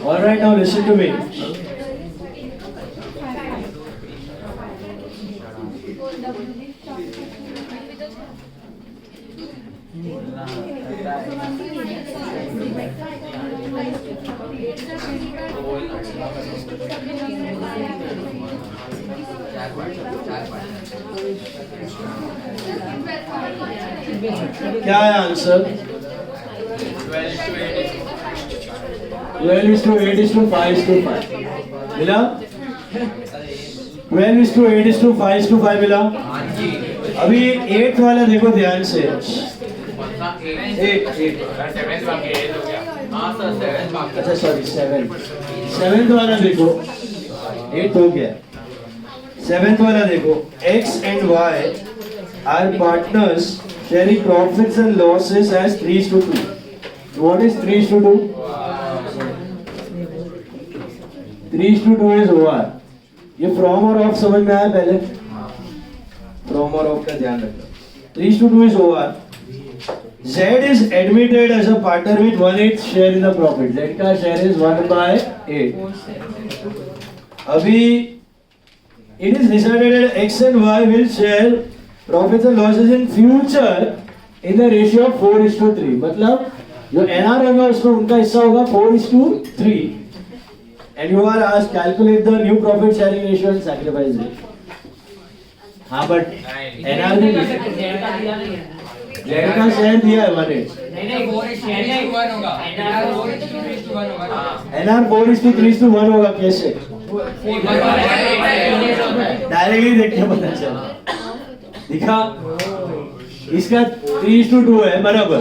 All right, now listen to me. क्या है आंसर? 12:8:5:5 मिला? 12:8:5:5 मिला? अभी 8 वाला देखो ध्यान से। 8 अच्छा सॉरी 7 वाला देखो। 8 हो गया। 7 वाला देखो। X and Y are partners sharing profits and losses as 3:2. What is 3:2? 3:2 is OR. ये from और off समझ में आया पहले? From और off का ध्यान रखना। 3:2 is OR. Z is admitted as a partner with 1/8 share in the profit. Z का share is 1/8. अभी it is decided that X and Y will share profits and losses in future in the ratio of 4:3. मतलब जो NR होगा उसको उनका हिस्सा होगा 4:3. And you are asked calculate the new profit sharing ratio and sacrifice rate. हाँ but NR ने Z का शेयर दिया है 1/8. नहीं 4:1 होगा। NR 4:3:1 होगा। NR 4:3:1 होगा कैसे? डायरेक्टली देख के पता चला। दिखा? इसका 3:2 है बराबर।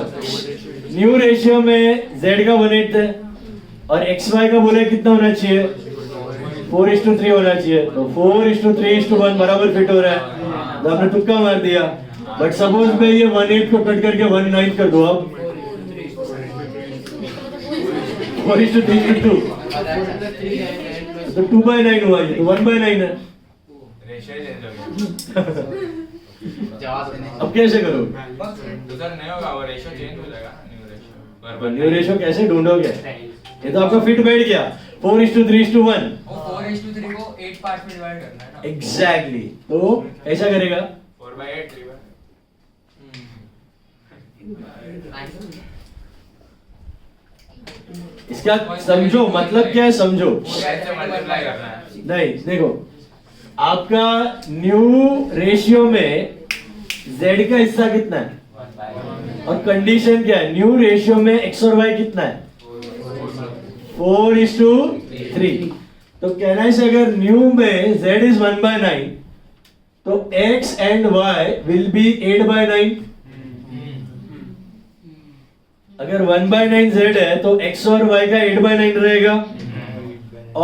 न्यू रेशियो में Z का 1/8 है और XY का बोले कितना होना चाहिए? 4:3 होना चाहिए। तो 4:3:1 बराबर फिट हो रहा है। तो आपने तुक्का मार दिया। बट सपोज मैं ये 1/8 को कट करके 1/9 कर दूं अब 4:3:2 तो 2/9 हुआ ये तो 1/9 है। अब कैसे करोगे? न्यू रेशियो कैसे ढूंढोगे? ये तो आपका फिट बैठ गया 4:3:1 4:3 को 8 पार्ट में डिवाइड करना है ना। एग्जैक्टली। तो ऐसा करेगा 4/8 इसका समझो मतलब क्या है समझो। मल्टीप्लाई करना है। नहीं देखो आपका न्यू रेशियो में Z का हिस्सा कितना है और कंडीशन क्या है? न्यू रेशियो में X और Y कितना है? 4:3। तो कहना है अगर न्यू में Z is 1/9 तो X and Y will be 8/9। अगर 1/9 Z है तो X और Y का 8/9 रहेगा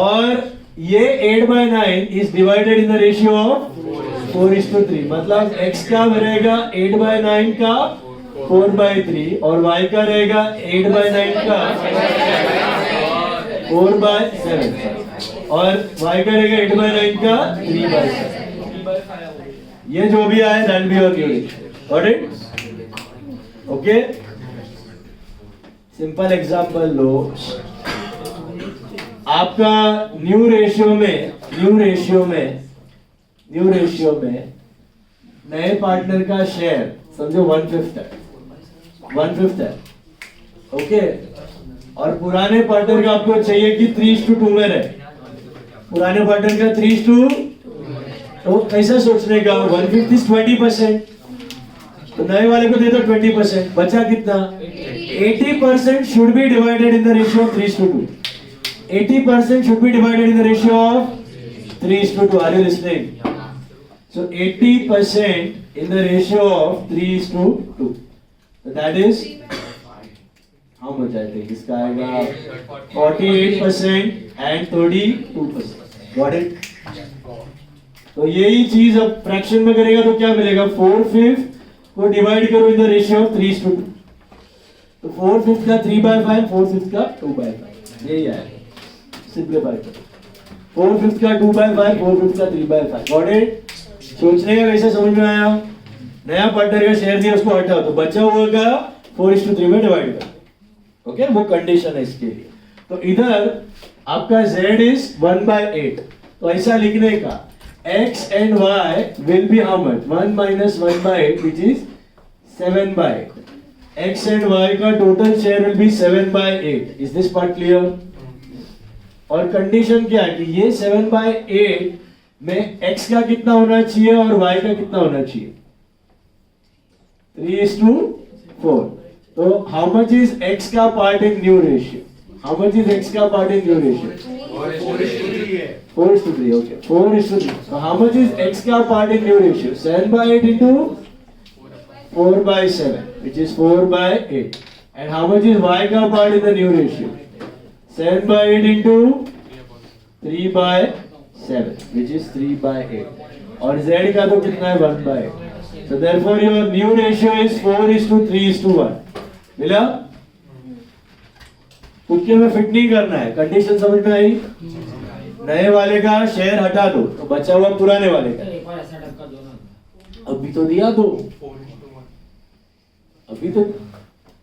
और ये 8/9 is divided in the ratio of 4:3 मतलब X का रहेगा 8/9 का 4/3 और Y का रहेगा 8/9 का 4/7 और Y का रहेगा 8/9 का 3/7। ये जो भी आए that will be your theory. Got it? Okay? Simple example लो। आपका न्यू रेशियो में नए पार्टनर का शेयर समझो 1/5 है। ओके और पुराने पार्टनर का आपको चाहिए कि 3:2 में रहे। पुराने पार्टनर का 3:2 तो कैसा सोचने का 1/5 is 20%, तो नए वाले को दे दो 20%, बचा कितना 80% should be divided in the ratio of 3:2. 80% should be divided in the ratio of 3:2. Are you listening? So 80% in the ratio of 3:2. So that is how much I think? इसका आएगा 48% and 32%. Got it? तो यही चीज अब fraction में करेगा तो क्या मिलेगा 4/5 को डिवाइड करो इन द रेशियो ऑफ 3:2. तो 4/5 का 3/5, 4/5 का 2/5, यही आएगा. सिंप्लीफाई करो 4/5 का 2/5, 4/5 का 3/5. Got it? सोचने का कैसे समझ में आया? नया पार्टनर का शेयर दिया उसको हटाओ तो बचा हुआ का 4:3 में डिवाइड करो. ओके, वो कंडीशन है इसके लिए. तो इधर आपका z इज 1/8, तो ऐसा लिखने का x and y will be how much? 1 minus 1/8 which is 7/8. x and y का total share will be 7/8. Is this part clear? और कंडीशन क्या है कि ये 7/8 में x का कितना होना चाहिए और y का कितना होना चाहिए? 3:4. तो how much is x का part in new ratio? How much is x का part in new ratio? 4:3. Okay, 4:3. So how much is x का part in new ratio? 7/8 into 4/7, which is 4/8. And how much is y का part in the new ratio? 7/8 into 3/7, which is 3/8. और z का तो कितना है 1/8. So therefore your new ratio is 4:3:1. मिला? कुत्ते में फिट नहीं करना है. कंडीशन समझ में आई? नए वाले का शेयर हटा दो तो बचा हुआ पुराने वाले का. एक बार ऐसा धक्का दो ना. अभी तो दिया दो, अभी तो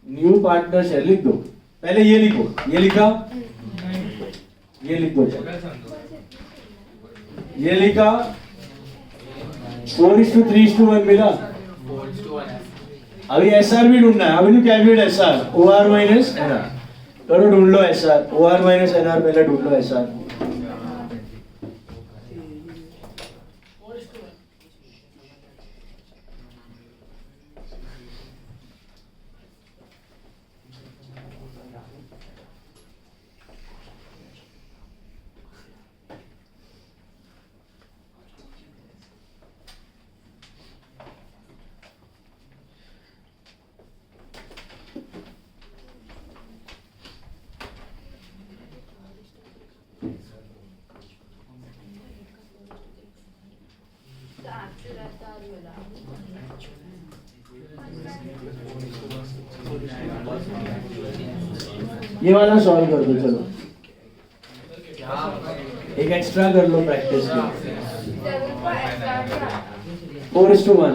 न्यू पार्टनर शेयर लिख दो. पहले ये लिखो, ये लिखा, ये लिख दो, ये लिखा 4:3:1 मिला. अभी एसआर भी ढूंढना है. अभी calculate SR OR minus NR करो. ढूंढ लो एसआर OR माइनस एनआर. पहले ढूंढ लो एसआर. ये वाला सॉल्व कर दो. चलो एक एक्स्ट्रा कर लो प्रैक्टिस में. 4:1.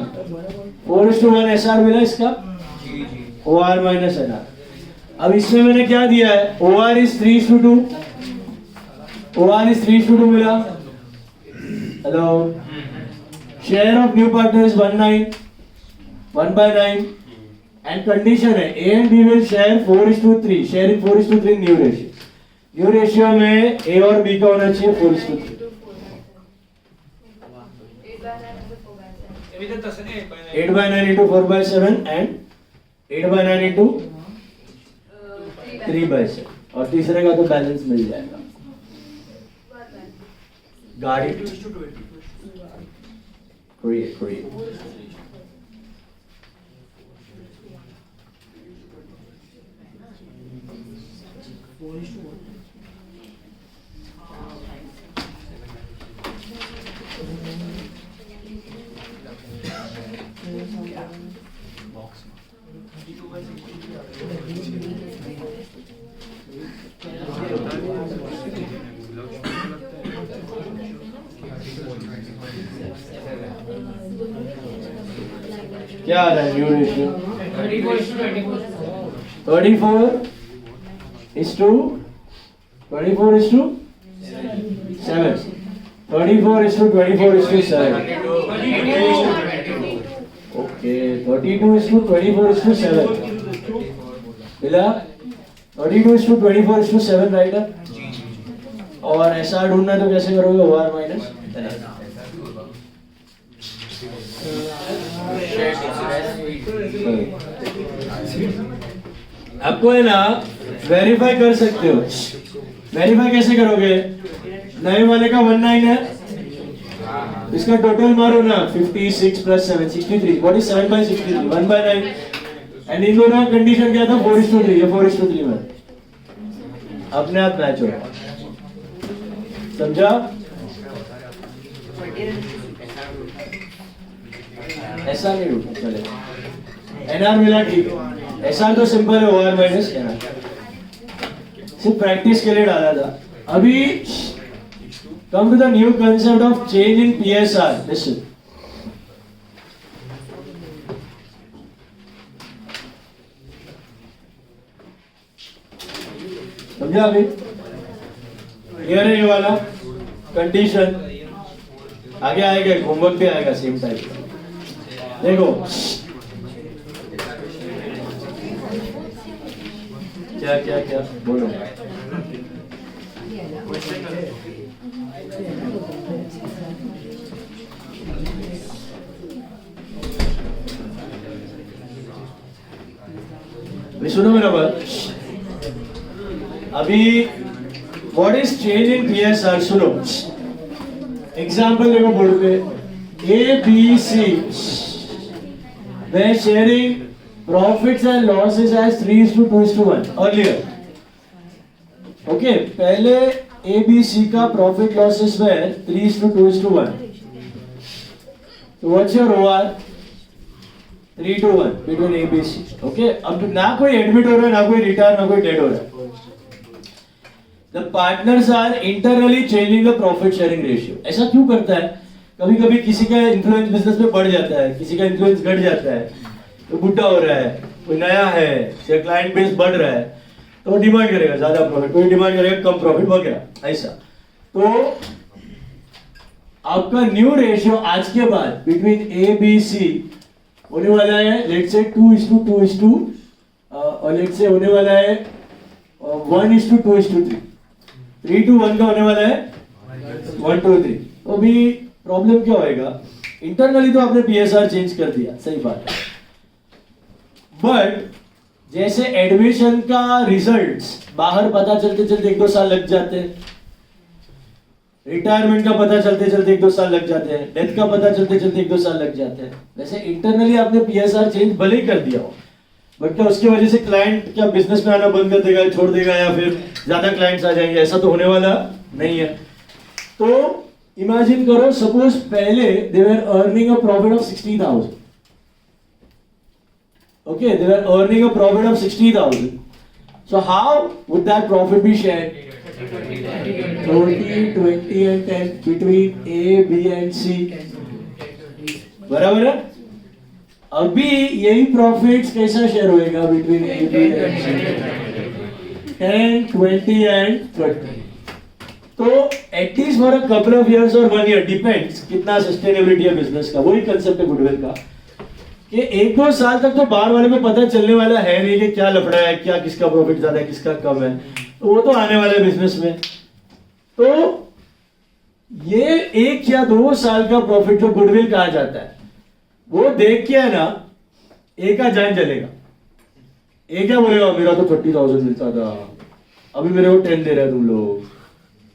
4:1 एसआर मिला इसका. OR minus NR. अब इसमें मैंने क्या दिया है? OR is 3:2. OR इज 3:2 मिला. Hello, share of new partner is 1/9. And condition है A and B will share 4:3. Share in 4:3 new ratio. New ratio में A और B का होना चाहिए 4:3. अभी तो तसं नाही 8/9 into 4/7 and 8/9 into 3/7. और तीसरे का तो बैलेंस मिल जाएगा. गाड़ी create. क्या आ रहा है न्यू रेशियो? 34:24. 34:7. 34:24:7. ओके, 32:24:7 मिला. 32:24:7 राइट है. और ऐसा ढूंढना है तो कैसे करोगे? OR माइनस आपको है ना वेरीफाई कर सकते हो। वेरीफाई कैसे करोगे? नए वाले का 19 है, इसका टोटल मारो ना 56 plus 7 63। What is 7 by 63? 1 by 9। And in दोनों का कंडीशन क्या था? 4:3। ये 4:3 में अपने आप मैच होगा। समझा? ऐसा नहीं होगा, चले। एनआर मिला, ठीक है। एसआर तो सिंपल है, ओआर माइनस एनआर, सिर्फ प्रैक्टिस के लिए डाला था। अभी come to the new concept of change in PSR. Listen. समझा अभी? क्लियर है ये वाला कंडीशन? आगे आएगा, होमवर्क भी आएगा सेम टाइम। देखो क्या क्या क्या बोलो। सुनो मेरा बात। अभी what is change in PSR? सुनो एग्जाम्पल देखो बोर्ड पे। A, B, C they're sharing profits and losses as 3:2:1 earlier. Okay, पहले A, B, C का profit losses were 3:2:1. So what's your OR? 3:1 between A, B, C. Okay, अब ना कोई admit हो रहा है, ना कोई रिटायर, ना कोई डेड हो रहा है। The partners are internally changing the profit sharing ratio. ऐसा क्यों करता है? कभी कभी किसी का इन्फ्लुएंस बिजनेस में बढ़ जाता है, किसी का इन्फ्लुएंस घट जाता है, तो बुढ़ा हो रहा है, कोई नया है, या क्लाइंट बेस बढ़ रहा है, तो डिमांड करेगा ज्यादा प्रॉफिट, कोई डिमांड करेगा कम प्रॉफिट वगैरह ऐसा। तो आपका न्यू रेशियो आज के बाद बिटवीन A, B, C होने वाला है लेट्स से 2:2 और लेट्स से होने वाला है 1:2:3। 3:1 का होने वाला है 1:3। तो अभी प्रॉब्लम क्या होएगा? इंटरनली तो आपने PSR चेंज कर दिया, सही बात है, बट जैसे एडमिशन का रिजल्ट्स बाहर पता चलते चलते 1-2 साल लग जाते हैं, रिटायरमेंट का पता चलते चलते 1-2 साल लग जाते हैं, डेथ का पता चलते चलते 1-2 साल लग जाते हैं। वैसे इंटरनली आपने PSR चेंज भले ही कर दिया हो, बट क्या उसकी वजह से क्लाइंट क्या बिजनेस में आना बंद कर देगा, छोड़ देगा, या फिर ज्यादा क्लाइंट्स आ जाएंगे? ऐसा तो होने वाला नहीं है। तो इमेजिन करो, सपोज पहले they were earning a profit of 60,000। Okay, they were earning a profit of 60,000। So how would that profit be shared? 30, 20 and 10 between A, B and C। बराबर है? अभी यही प्रॉफिट्स कैसा शेयर होएगा between A, B and C? 10, 20 and 30। तो at least for a couple of years और 1 year, depends कितना sustainability है बिजनेस का। वही कंसेप्ट है गुडविल का कि 1-2 साल तक तो बाहर वाले को पता चलने वाला है नहीं कि क्या लफड़ा है, क्या किसका प्रॉफिट ज्यादा है, किसका कम है, तो वो तो आने वाला है बिजनेस में। तो ये 1 या 2 साल का प्रॉफिट जो गुडविल कहा जाता है, वो देख के है ना ए का जान चलेगा। ए क्या बोलेगा, मेरा तो 30,000 मिलता था, अभी मेरे को 10 दे रहे हैं तुम लोग,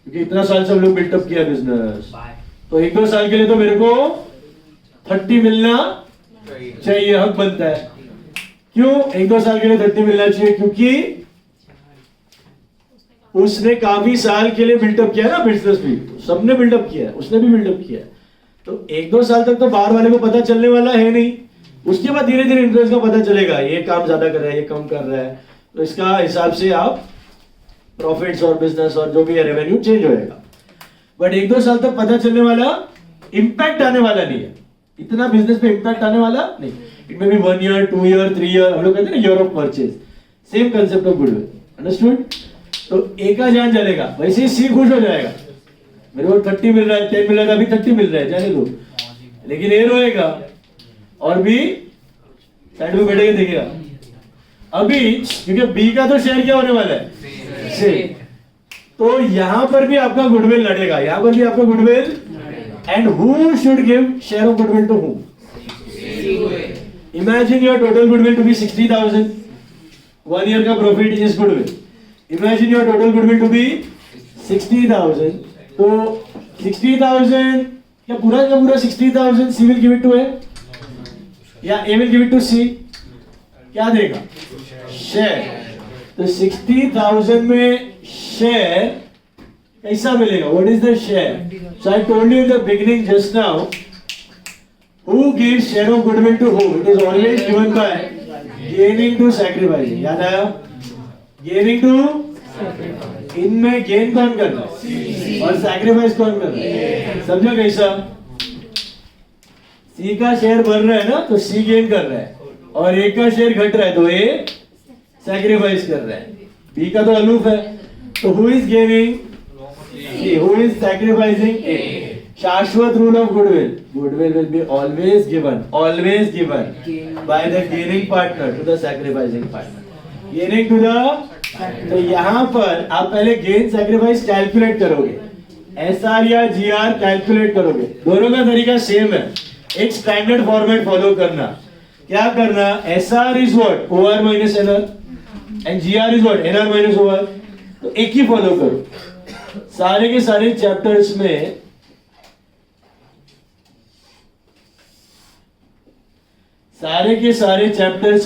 क्योंकि इतना साल से हम लोग बिल्टअप किया बिजनेस, तो 1-2 साल के लिए तो मेरे को 30 मिलना चाहिए, हक बनता है। क्यों 1-2 साल के लिए 30 मिलना चाहिए? क्योंकि उसने काफी साल के लिए बिल्टअप किया ना बिजनेस भी, सबने बिल्डअप किया है, उसने भी बिल्डअप किया है। तो 1-2 साल तक तो बाहर वाले को पता चलने वाला है नहीं, उसके बाद धीरे धीरे इन्फ्लुएंस का पता चलेगा, ये काम ज्यादा कर रहा है, ये कम कर रहा है, तो इसका हिसाब से आप प्रॉफिट्स और बिजनेस और जो भी है रेवेन्यू चेंज होएगा। बट 1-2 साल तक पता चलने वाला, इंपैक्ट आने वाला नहीं है, इतना बिजनेस पे इंपैक्ट आने वाला नहीं। It may be 1 year, 2 year, 3 year, हम लोग कहते हैं ना year of purchase, same concept of goodwill, understood? तो ए का जान चलेगा, वैसे ही सी खुश हो जाएगा, मेरे को 30 मिल रहा है, 10 मिल रहा है, अभी 30 मिल रहा है, जाने दो, लेकिन ए रोएगा और बी साइड में बैठेगा, देखिएगा अभी, क्योंकि बी का तो शेयर क्या होने वाला है, से। तो यहां पर भी आपका गुडविल लड़ेगा, यहां पर भी आपका goodwill, and who should give share of goodwill to whom? Imagine your total goodwill to be 60,000. 1 year का profit is goodwill. Imagine your total goodwill to be 60,000. तो 60,000 या पूरा का पूरा 60,000 C will give it to A या A will give it to C. क्या देगा? Share. तो 60,000 में share कैसा मिलेगा? What is the share? So I told you in the beginning just now. Who gives share of goodwill to whom? It is always given by gaining to sacrificing. याद आया? Gaining to इनमें gain कौन कर रहा है और sacrifice कौन कर रहा है? समझो कैसा? C का शेयर बढ़ रहा है ना तो C गेन कर रहा है और A का शेयर घट रहा है तो A सैक्रिफाइस कर रहा है. B का तो अलूफ है तो who is gaining? C. Who is sacrificing? A. शाश्वत rule of goodwill. Goodwill will be always given by the gaining partner to the sacrificing partner. Gaining to the तो यहाँ पर आप पहले गेन सैक्रिफाइस कैलकुलेट करोगे, SR या GR calculate करोगे. दोनों का तरीका सेम है. एक स्टैंडर्ड फॉर्मेट फॉलो करना. क्या करना? SR is what? OR minus NR and GR is what? NR minus OR. तो एक ही फॉलो करो. सारे के सारे चैप्टर्स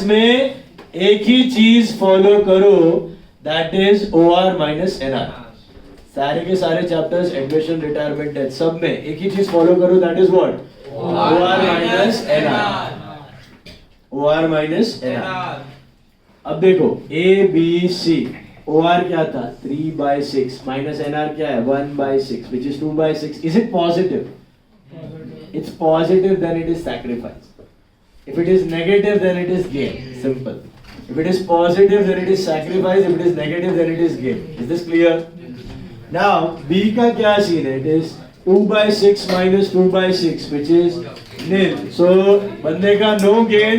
में एक ही चीज फॉलो करो, that is OR minus NR. सारे के सारे चैप्टर्स एडमिशन, रिटायरमेंट, डेथ सब में एक ही चीज फॉलो करो, that is what? OR minus NR. OR minus NR. अब देखो A B C, OR क्या था? 3/6 माइनस NR क्या है? 1/6 which is 2/6. Is it positive? It's positive, then it is sacrifice. If it is negative, then it is gain. Simple. If it is positive, then it is sacrifice. If it is negative, then it is gain. Is this clear? Now B का क्या scene है? It is 2/6 minus 2/6 which is nil. So बंदे का no gain,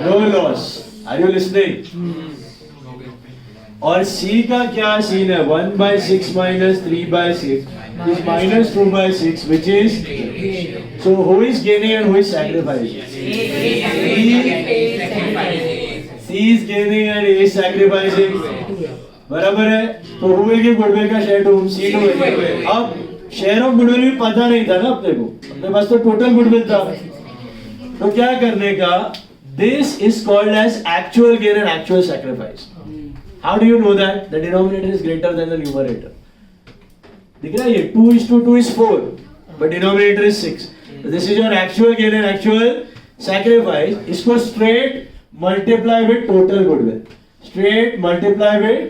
no loss. Are you listening? और C का क्या scene है? 1/6 minus 3/6 is minus 2/6 which is. So who is gaining and who is sacrificing? C is gaining and A is sacrificing. बराबर है. तो who will give goodwill का share to whom? C to A. अब share of goodwill भी पता नहीं था ना अपने को, अपने पास तो total goodwill था. तो क्या करने का? This is called as actual gain and actual sacrifice. How do you know that? The denominator is greater than the numerator. दिख रहा है ये? 2:2 is 4, but denominator is 6. So this is your actual gain and actual sacrifice. इसको straight multiply with total goodwill. Straight multiply with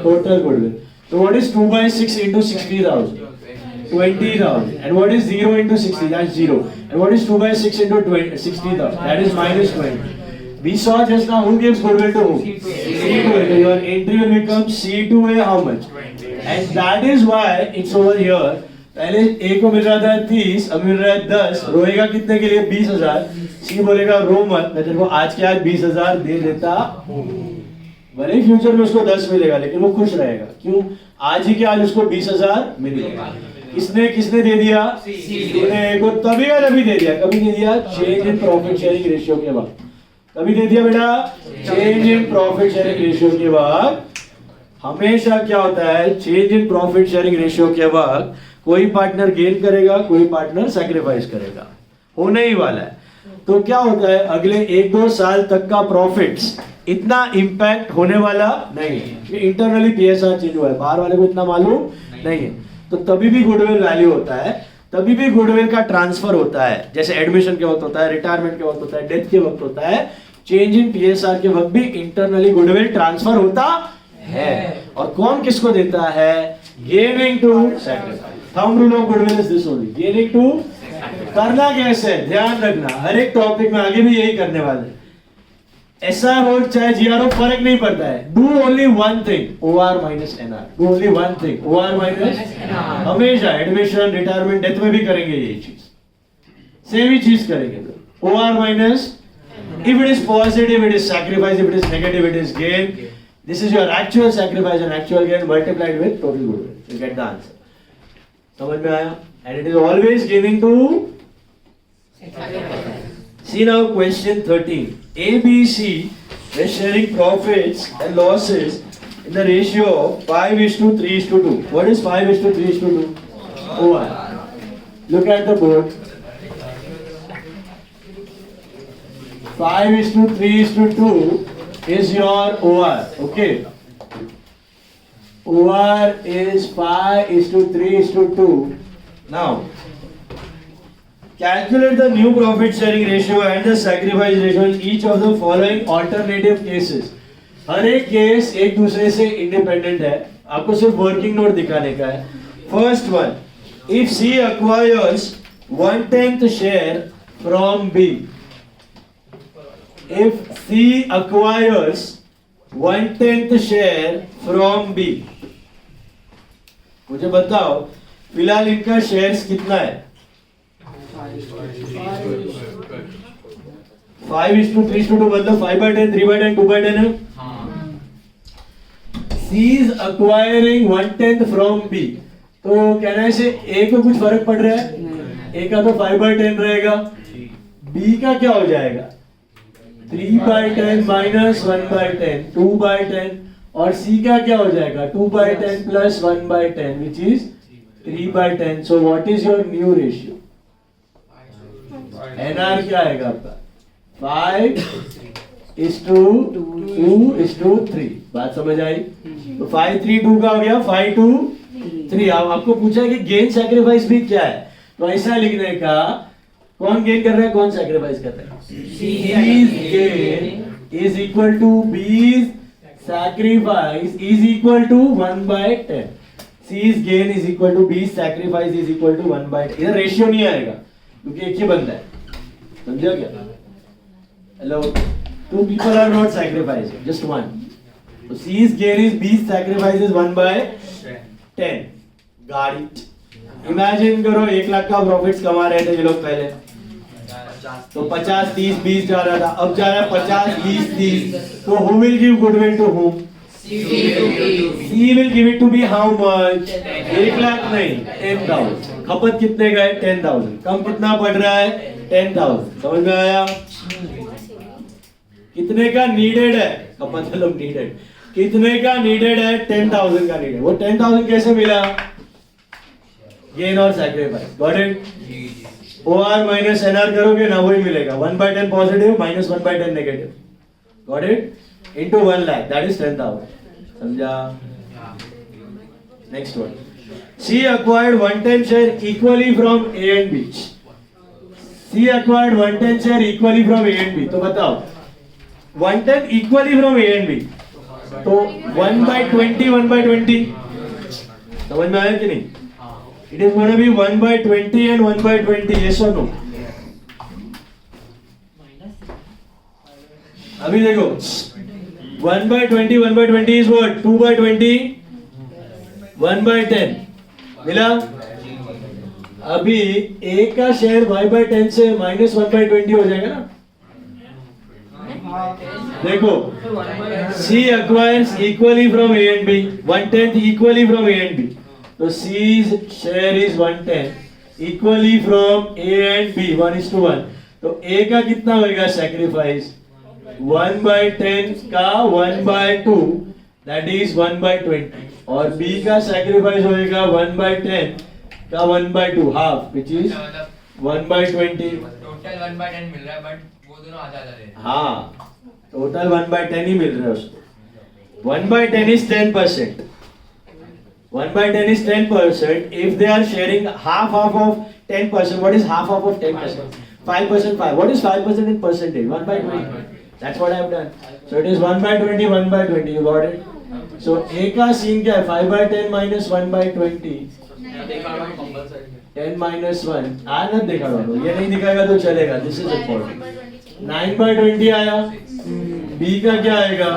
total goodwill. So what is 2/6 into 60,000? 20,000. And what is 0 into 60? That's 0. And what is 2/6 into 60,000? That is minus 20. We saw just now who gives goodwill to whom? C to A. Your entry will become C to A how much? And that is why it's over here. पहले A को मिल रहा था 30, अब मिल रहा है 10. रोएगा कितने के लिए? 20,000. C बोलेगा रो मत, मैं तेरे को आज के आज 20,000 दे देता हूँ. भले ही फ्यूचर में उसको 10 मिलेगा लेकिन वो खुश रहेगा. क्यों? आज ही के आज उसको 20,000 मिलेगा. किसने दे दिया? A को तभी का तभी दे दिया. कभी दे दिया? Change in profit sharing ratio के बाद. कभी दे दिया बेटा? Change in profit sharing ratio के बाद. हमेशा क्या होता है? Change in profit sharing ratio के बाद कोई पार्टनर गेन करेगा, कोई पार्टनर सैक्रिफाइस करेगा. होने ही वाला है. तो क्या होता है? अगले 1-2 साल तक का प्रॉफिट्स इतना इंपैक्ट होने वाला नहीं है. इंटरनली PSR चेंज हुआ है, बाहर वाले को इतना मालूम नहीं है. तो तभी भी गुडविल वैल्यू होता है, तभी भी गुडविल का ट्रांसफर होता है. जैसे एडमिशन के वक्त होता है, रिटायरमेंट के वक्त होता है, डेथ के वक्त होता है, चेंज इन PSR के वक्त भी इंटरनली गुडविल ट्रांसफर होता है. और कौन किसको देता है? Gaining to sacrifice. Thumb rule of goodwill is this only. Gaining to. करना कैसे? ध्यान रखना, हर एक टॉपिक में आगे भी यही करने वाले हैं. SR हो चाहे GR हो फर्क नहीं पड़ता है. Do only one thing, OR minus NR. Do only one thing, OR minus NR. हमेशा एडमिशन, रिटायरमेंट, डेथ में भी करेंगे यही चीज, सेम ही चीज करेंगे. OR minus. If it is positive, it is sacrifice. If it is negative, it is gain. This is your actual sacrifice and actual gain multiplied with total goodwill. You get the answer. समझ में आया? And it is always gaining to See now question 13. A, B, C is sharing profits and losses in the ratio of 5:3:2. What is 5:3:2? OR. Look at the board. 5:3:2 is your OR. Okay. OR is 5:3:2. Now, calculate the new profit sharing ratio and the sacrifice ratio in each of the following alternative cases. हर एक case एक दूसरे से independent है, आपको सिर्फ working note दिखाने का है. First one, if C acquires 1/10 share from B. If C acquires 1/10 share from B, मुझे बताओ फिलहाल इनका शेयर्स कितना है? 5:3:2 मतलब 5/10, 3/10, 2/10 है. C is acquiring 1/10 from B. तो कहना है से A को कुछ फर्क पड़ रहा है? A का तो 5/10 रहेगा. B का क्या हो जाएगा? 3/10 minus 1/10, 2/10. और C का क्या हो जाएगा? 2/10 plus 1/10, which is 3/10. So what is your new ratio? NR क्या आएगा आपका? 5:2:3. बात समझ आई? तो 5:3:2 का हो गया 5:2:3. अब आपको पूछा है कि गेन सैक्रिफाइस भी क्या है, तो ऐसा लिखने का, कौन गेन कर रहा है, कौन सैक्रिफाइस कर रहा है? C's gain is equal to B's sacrifice is equal to 1/10. C's gain is equal to B's sacrifice is equal to 1/10. इधर रेशियो नहीं आएगा क्योंकि एक ही बंदा है. समझा क्या? Hello, two people are not sacrificing, just one. So C's gain is B's sacrifice is 1/10. Got it. Imagine करो 1 लाख का प्रॉफिट्स कमा रहे थे ये लोग पहले, तो 50, 30, 20 जा रहा था, अब जा रहा है 50, 20, 30. तो who will give goodwill to whom? C will give it to be how much? 1 lakh नहीं, 10,000. खपत कितने गए? 10,000. कम कितना पड़ रहा है? 10,000. समझ में आया? कितने का नीडेड है? खपत मतलब नीडेड. कितने का नीडेड है? 10,000 का नीडेड. वो 10,000 कैसे मिला? गेन और sacrifice. Got it? OR minus NR करोगे ना, वही मिलेगा. 1/10 positive minus 1/10 negative. Got it? Into 1 lakh, that is 10,000. समझा? Next one. C acquired 1/10 share equally from A and B. C acquired 1/10 share equally from A and B. तो बताओ 1/10 equally from A and B. तो 1/20, 1/20. समझ में आया कि नहीं? It is going to be 1/20 and 1/20. Yes or no? अभी देखो 1/20, 1/20 is what? 2/20, 1/10. मिला? अभी A का शेयर y/10 से माइनस 1/20 हो जाएगा ना? देखो C acquires equally from A and B, 1/10 equally from A and B. तो C's share is 1/10 equally from A and B, 1:1. तो A का कितना होगा सैक्रिफाइस? 1/10 का 1/2, that is 1/20. और B का सैक्रिफाइस होगा 1/10 का 1/2, half, which is 1/20. टोटल 1/10 मिल रहा है, बट वो दोनों आधा आधा ले रहे हैं. हाँ, टोटल 1/10 ही मिल रहा है उसको. 1/10 is 10%. 1/10 is 10%. If they are sharing half of 10%, what is half of 10%? 5%. 5. What is 5% in percentage? 1/20. That's what I have done. So it is 1/20, 1/20. You got it? So A का सीन क्या है? 5/10 minus 1/20. 10 minus 1. नहीं दिखा रहा हूँ. ये नहीं दिखाएगा तो चलेगा. This is important. 9/20 आया. B का क्या आएगा?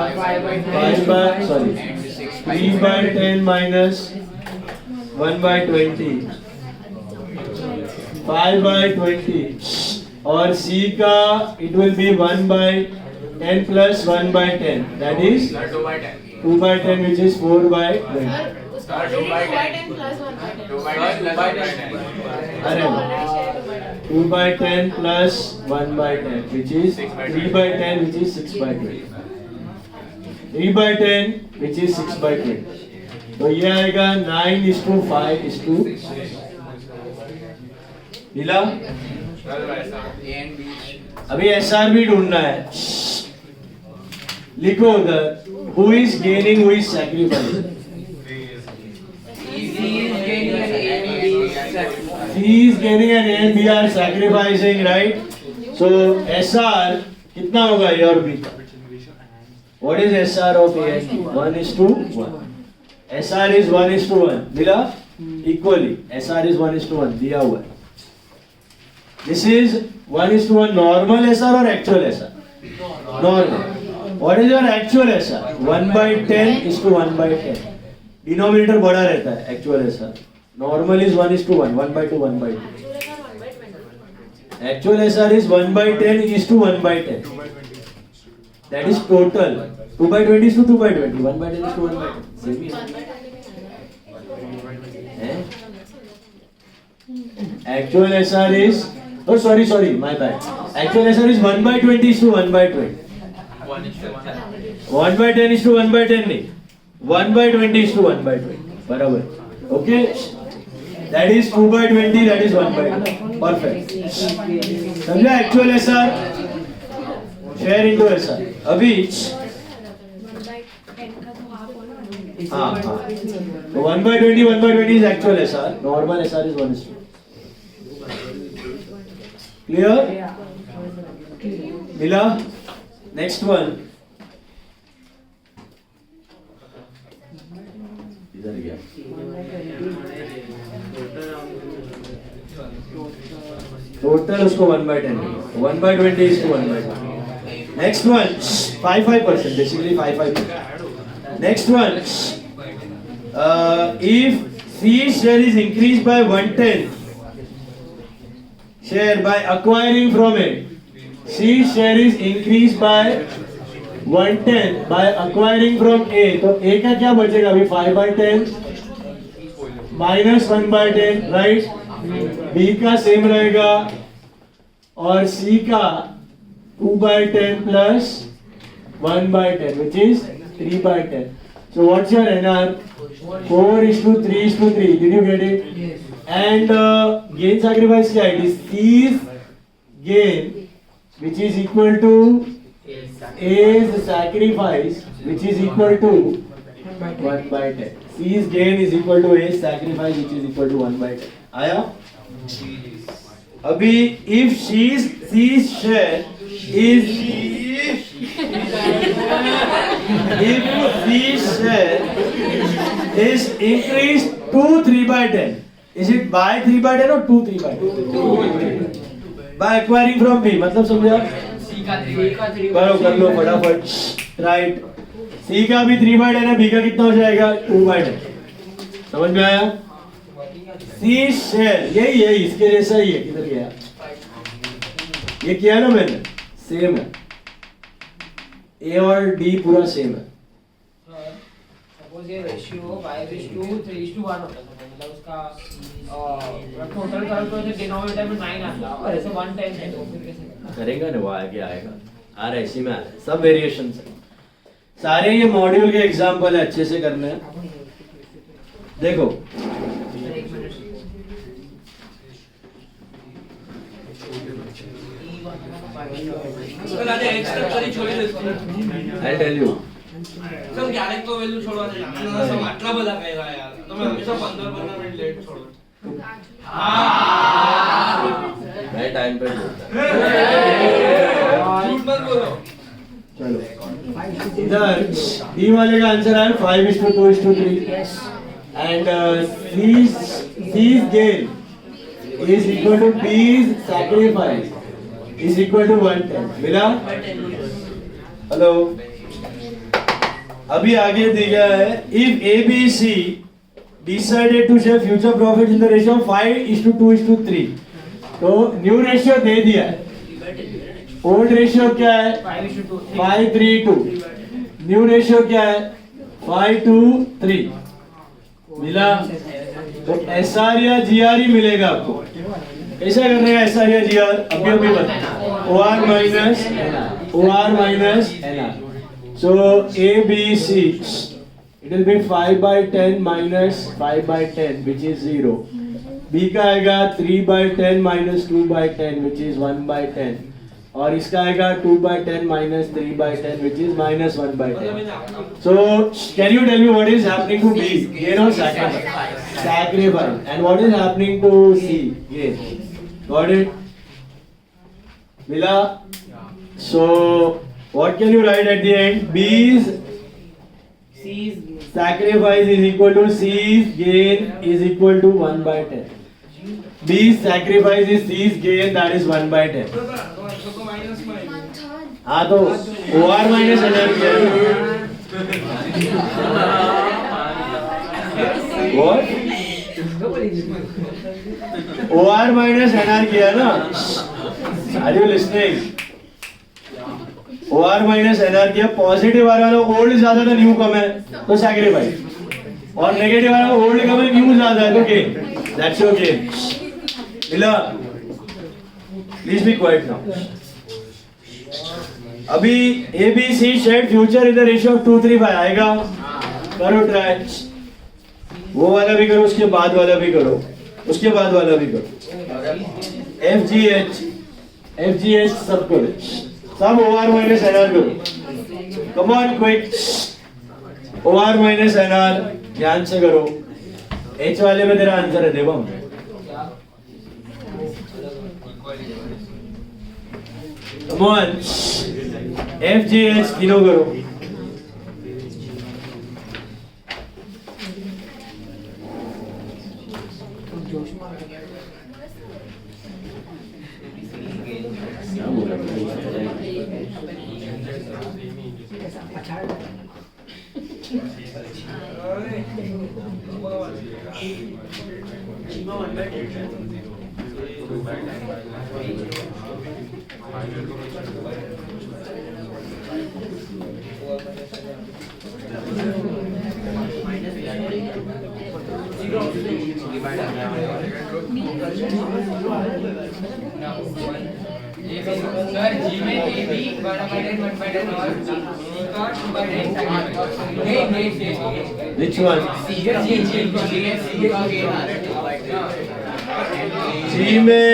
3/10 minus 1/20. 5/20. और C का it will be 1/10 plus 1/10. That is 2/10, which is 4/20. अरे 2 by 10 plus 1 by 10, which is 3 by 10, which is 6 by 20. 3 by 10, which is 6 by 20. तो ये आएगा 9:5:. मिला? अभी SRB ढूंढना है. लिखो उधर. Who is gaining, who is sacrificing? C is gaining and A and B are sacrificing, right? So SR कितना होगा A और B का? What is SR of A and B? 1:1. SR is 1:1. मिला? Equally. SR is 1:1. दिया हुआ है. This is 1:1 normal SR or actual SR? Normal. What is your actual SR? 1/10:1/10. Denominator बड़ा रहता है actual SR. Normal is 1:1. 1/2, 1/2. Actual SR is 1/10:1/10. That is total. 2/20:2/20. 1/10:1/10. Same is. Actual SR is, oh sorry, my bad. Actual SR is 1/20:1/20. 1/10:1/10 नहीं. 1/20:1/20. बराबर. Okay. That is 2/20. That is 1/10. Perfect. समझा? Actual SR share into SR. अभी हाँ. So 1/20, 1/20 is actual SR. Normal SR is 1:2. Clear? मिला? Next one. इधर गया. Total उसको 1/10. 1/20 is to 1/10. Next one. 5%. Basically 5%. Next one. If C share is increased by 1/10 share by acquiring from it, C share is increased by 1/10 by acquiring from A, तो A का क्या बचेगा अभी? 5/10 minus 1/10, right? B का same रहेगा और C का 2/10 plus 1/10, which is 3/10. So what's your NR? 4:3:3. Did you get it? Yes. And gain sacrifice क्या है? It is C's gain, which is equal to A's sacrifice, which is equal to 1/10. C's gain is equal to A's sacrifice, which is equal to 1/10. आया? अभी if C's share is if C's share is increased to 3/10, is it by 3/10 or to 3/10? By acquiring from B. मतलब समझा? करो कर लो फटाफट. Right. C का भी 3/10 है. B का कितना हो जाएगा? 2/10. समझ में आया? C शेयर यही है, इसके जैसा ही है. किधर गया? ये किया ना मैंने. सेम है. A और D पूरा सेम है. सपोज ये रेशियो 5:3:1 होता है, मतलब उसका टोटल करो तो ऐसे डिनोमिनेटर में 9 आता है और ऐसे 1/10 है, तो फिर कैसे करेगा ना? वो आगे आएगा. आ रहा है इसी में. आ रहा है. सब वेरिएशंस है. सारे ये मॉड्यूल के एग्जांपल है. अच्छे से करने हैं. देखो आई टेल यू सर क्यारेक तो वैल्यू छोड़वा दे ना. सब आटला બધા કહેવા યાર. તમે હંમેશા 15 મિનિટ લેટ છોડો. मैं टाइम पे बोलता हूं. झूठ मत बोलो. चलो इधर D वाले का आंसर है 5:2:3 and C's gain is equal to B's sacrifice is equal to 1/10. मिला? हेलो. अभी आगे दिया है if ABC decided to share future profits in the ratio of 5:2:3. तो न्यू रेशियो दे दिया है. ओल्ड रेशियो क्या है? 5:3:2. न्यू रेशियो क्या है? 5:2:3. मिला? तो SR या GR ही मिलेगा आपको. कैसा करने का ऐसा है जी यार अभी बता OR minus NR so A B C it will be 5 by 10 minus 5 by 10 which is 0 B का आएगा 3 by 10 minus 2 by 10 which is 1 by 10 और इसका आएगा 2 by 10 minus 3 by 10 which is minus 1 by 10 so can you tell me what is happening to B gain or sacrifice and what is happening to C gain got it Mila so what can you write at the end B's sacrifice is equal to C's gain is equal to 1 by 10 B's sacrifice is C's gain that is 1 by 10 हाँ तो OR minus NR क्या है what OR minus NR क्या है ना are you listening OR minus NR किया positive वाला old ज्यादा था न्यू कम है तो सैक्रिफाइस और नेगेटिव वाला ओल्ड कम है न्यू ज्यादा है तो गेन दैट्स योर गेन मिला प्लीज बी क्वाइट नाउ अभी ABC shared future in the ratio of 2:3 आएगा करो ट्राई वो वाला भी करो उसके बाद वाला भी करो उसके बाद वाला भी करो FGH सब करो सब OR minus NR करो come on quick OR minus NR ध्यान से करो H वाले में तेरा आंसर है देवम come on FGH तीनों करो क्या बोला सर जी में AB 1/10 और C का 2/10 which one G में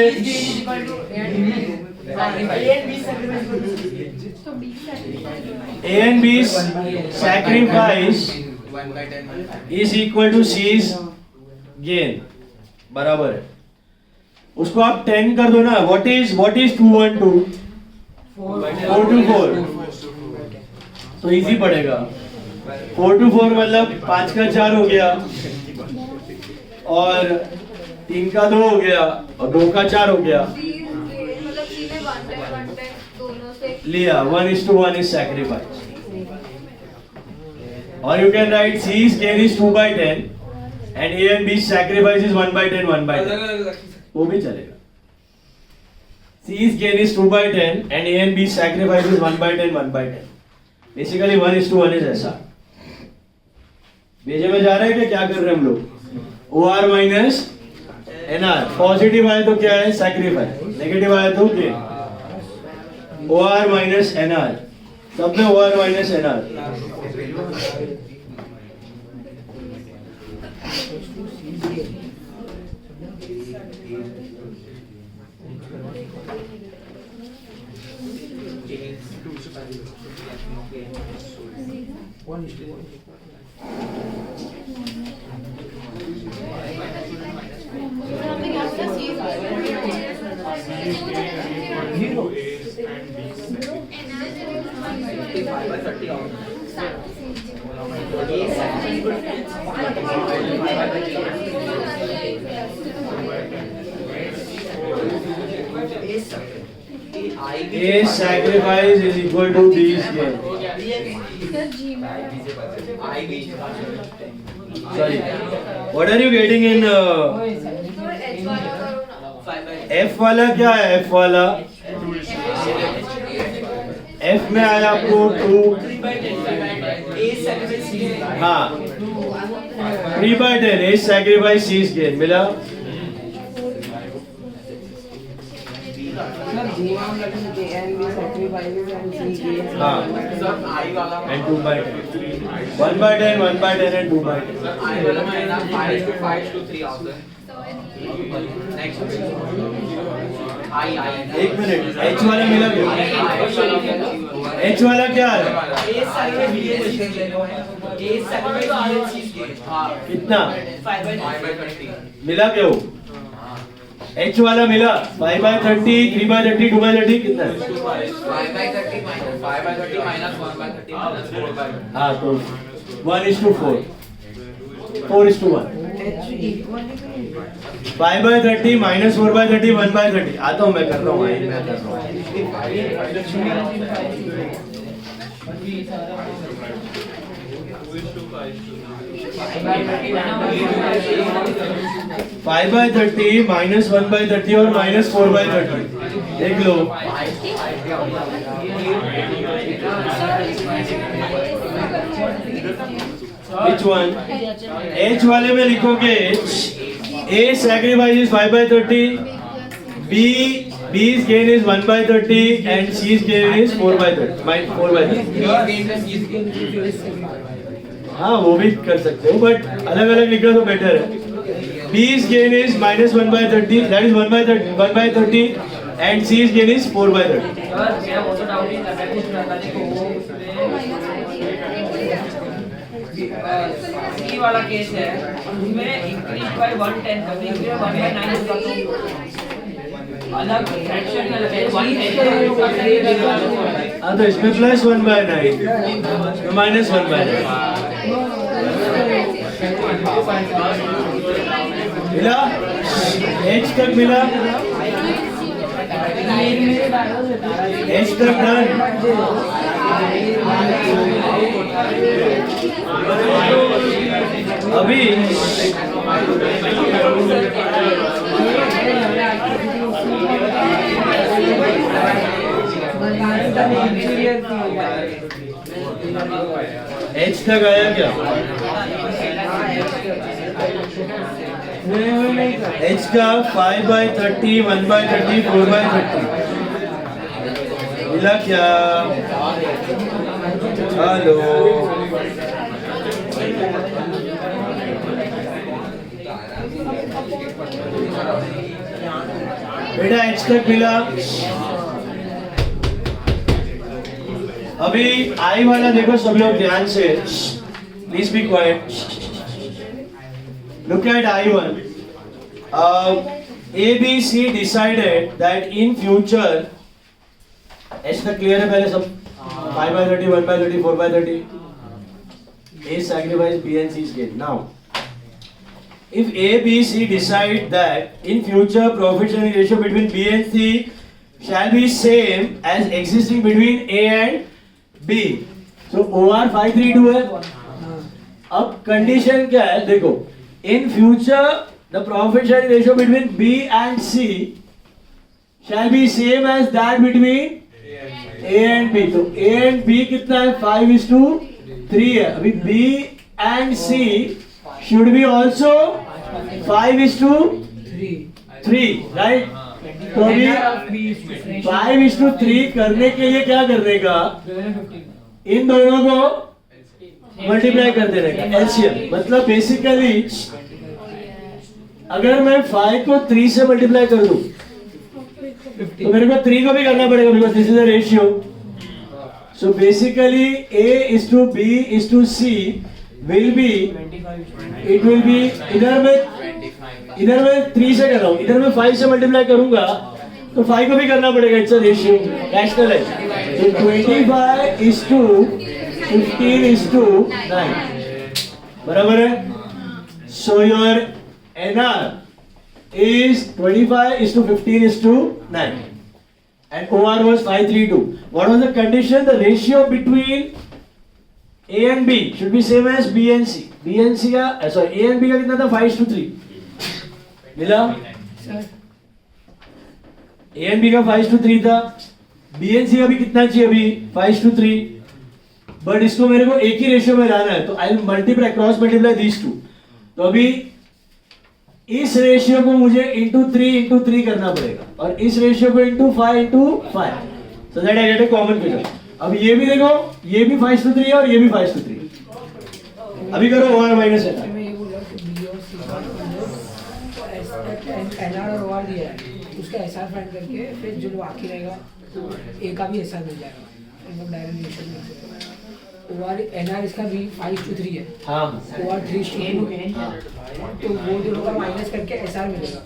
A and B's sacrifice is equal to C's gain बराबर है उसको आप 10 कर दो ना what is 212 4 to 4 तो इजी पड़ेगा 4 to 4 मतलब 5 का 4 हो गया और 3 का 2 हो गया और 2 का 4 हो गया लिया 1:1 is sacrifice or you can write C's gain is 2/10 and A and B's sacrifice is 1/10 1/10 वो भी चलेगा C's gain is 2/10 and A and B's sacrifice is 1/10 1/10 basically 1:1 is ऐसा भेजे में जा रहे हैं क्या कर रहे हैं हम लोग OR minus NR पॉजिटिव आए तो क्या है सैक्रिफाइस नेगेटिव आए तो गेन OR minus NR सब में OR minus NR A's sacrifice is equal to B's gain. Sorry. What are you getting in F वाला क्या है F वाला F में आया आपको 2 हाँ 3/10 A's sacrifice C's gain मिला हाँ and 2/10 1/10 1/10 and 2/10 एक मिनट H वाला मिला क्या H वाला क्या है कितना मिला क्या वो H वाला मिला 5/30 3/30 2/30 कितना है हाँ तो 1:4 4:1 5/30 -4/30 1/30 आता हूँ मैं कर रहा हूँ मैं कर रहा हूँ 5/30 -1/30 और -4/30 देख लो Which one? H वाले में लिखोगे A sacrifice is 5/30, B's gain is 1/30 and C's gain is 4/30. 4/30. हाँ वो भी कर सकते हो but अलग अलग लिखा तो बेटर है. B's gain is -1/30, that is 1/30 and C's gain is 4/30. सी वाला केस है उसमें इंक्रीज बाय 1/10 कर देंगे 1/9 होगा तो अलग फ्रैक्शन में लगे 1/10 हाँ तो इसमें प्लस 1/9 माइनस 1/9 मिला H तक मिला H तक डन अभी H तक आया क्या H का 5/30 1/30 4/30 मिला क्या हेलो बेटा H तक मिला अभी I वाला देखो सब लोग ध्यान से please be quite look at I1 A B C decided that in future H तक क्लियर है पहले सब 5/30 1/30 4/30 A sacrifice B and C's gain now if A B C decide that in future profit sharing ratio between B and C shall be same as existing between A and B so OR 532 है अब condition क्या है देखो in future the profit sharing ratio between B and C shall be same as that between A and B तो A and B कितना है 5:3 है अभी B and C should be also 5:3 right तो अभी 5:3 करने के लिए क्या करने का इन दोनों को मल्टीप्लाई कर देने का एलसीएम मतलब बेसिकली अगर मैं 5 को 3 से मल्टीप्लाई कर दूं तो मेरे को 3 को भी करना पड़ेगा because this is a ratio so basically A:B:C will be it will be इधर मैं 3 से कर रहा हूँ इधर मैं 5 से मल्टीप्लाई करूंगा तो 5 को भी करना पड़ेगा इट्स अ रेशियो रैशनल है so 25:15:9 बराबर है so your NR is 25:15:9 and OR was 532 what was the condition the ratio between A and B should be same as B and C B and C का sorry A and B का कितना था 5:3 मिला A and B का 5:3 था B and C का भी कितना चाहिए अभी 5:3 बट इसको मेरे को एक ही रेशियो में लाना है तो I will multiply cross multiply these two तो अभी इस रेशियो को मुझे into 3 करना पड़ेगा और इस रेशियो को into 5 so that I get a common figure अब ये भी देखो, ये भी 5:3 है और ये भी 5:3। अभी करो OR माइनस है। मैं ये बोल रहा हूँ कि बी और सी का एनआर और ओआर दिया है, उसका एसआर फाइंड करके फिर जो बाकी रहेगा ए का भी एसआर मिल जाएगा, मतलब डायरेक्ट रिलेशन मिल जाएगा। ओआर एनआर इसका भी 5:3 है, हाँ ओआर 3:2 है, तो वो दोनों का माइनस करके एसआर मिलेगा।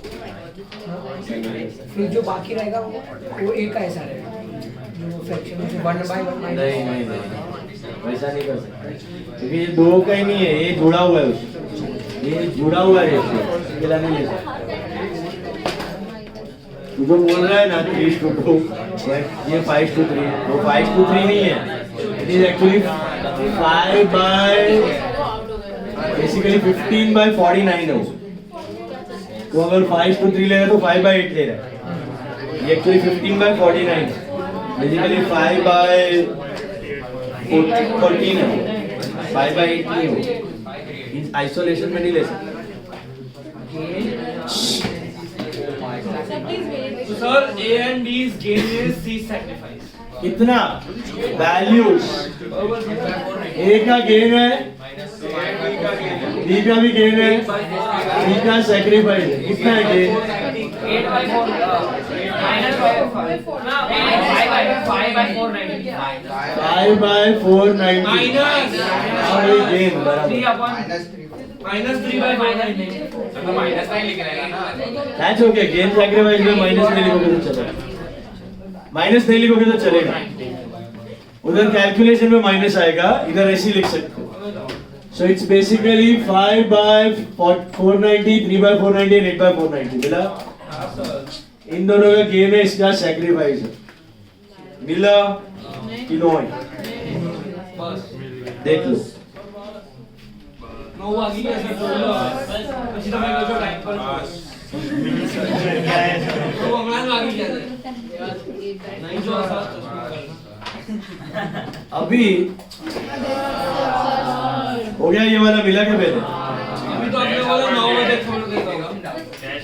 फिर जो बाकी रहेगा वो ए का एसआर है, जो फ्रैक्शन में 1/1 नहीं नहीं नहीं, वैसा नहीं कर सकते क्योंकि ये दो का ही नहीं है, ये जुड़ा हुआ है उससे, ये जुड़ा हुआ है इससे, अकेला नहीं ले सकते। तू जो बोल रहा है ना 3:2, ये 5:3 है, वो 5:3 नहीं है, इट इज एक्चुअली 15/49 है वो। तो अगर 5:3 ले रहा है तो 5/8 ले रहा है, ये एक्चुअली 15/49 है, बेसिकली 5/14 है, 5/8 नहीं हो, आइसोलेशन में नहीं ले सकते। So sir, A and B's gain is C sacrifice. इतना वैल्यूज, ए का गेन है, बी का भी गेन है, सी का सैक्रिफाइस है। कितना है गेन? 8/4 minus 5/490 5/490 Minus और ये गेन बराबर minus 3/490. तो माइनस नहीं लिख रहेगा ना। कैच हो गया। गेन सैक्रिफाइस में माइनस नहीं लिखोगे तो चलेगा, माइनस नहीं लिखोगे तो चलेगा। उधर कैलकुलेशन में माइनस आएगा, इधर ऐसे लिख सकते हो। सो इट्स बेसिकली 5/490, 3/490 and 8/490 मिला। इन दोनों का गेन है, इसका सैक्रिफाइस है। मिला कि नहीं? देख लो। नो आगे कैसे बोलो? अच्छी तरह मैं जो टाइप पर तो अंगलान आगे क्या है? नहीं जो ऐसा अभी हो गया ये वाला, मिला के पहले अभी तो आपने बोला 9 बजे छोड़ देगा।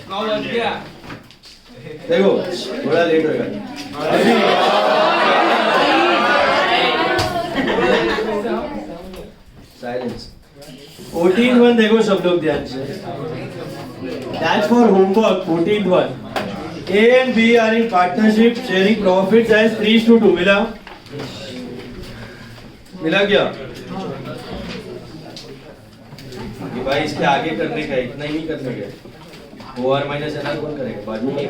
9 बज गया। देखो थोड़ा लेट होगा अभी। साइलेंस। 14th देखो सब लोग ध्यान से। That's for homework. 14th one. A and B are in partnership, sharing profits as 3:2. मिला? मिला क्या? कि भाई इसके आगे करने का, इतना ही नहीं करने का। OR माइनस NR कौन करेगा? बाजू में।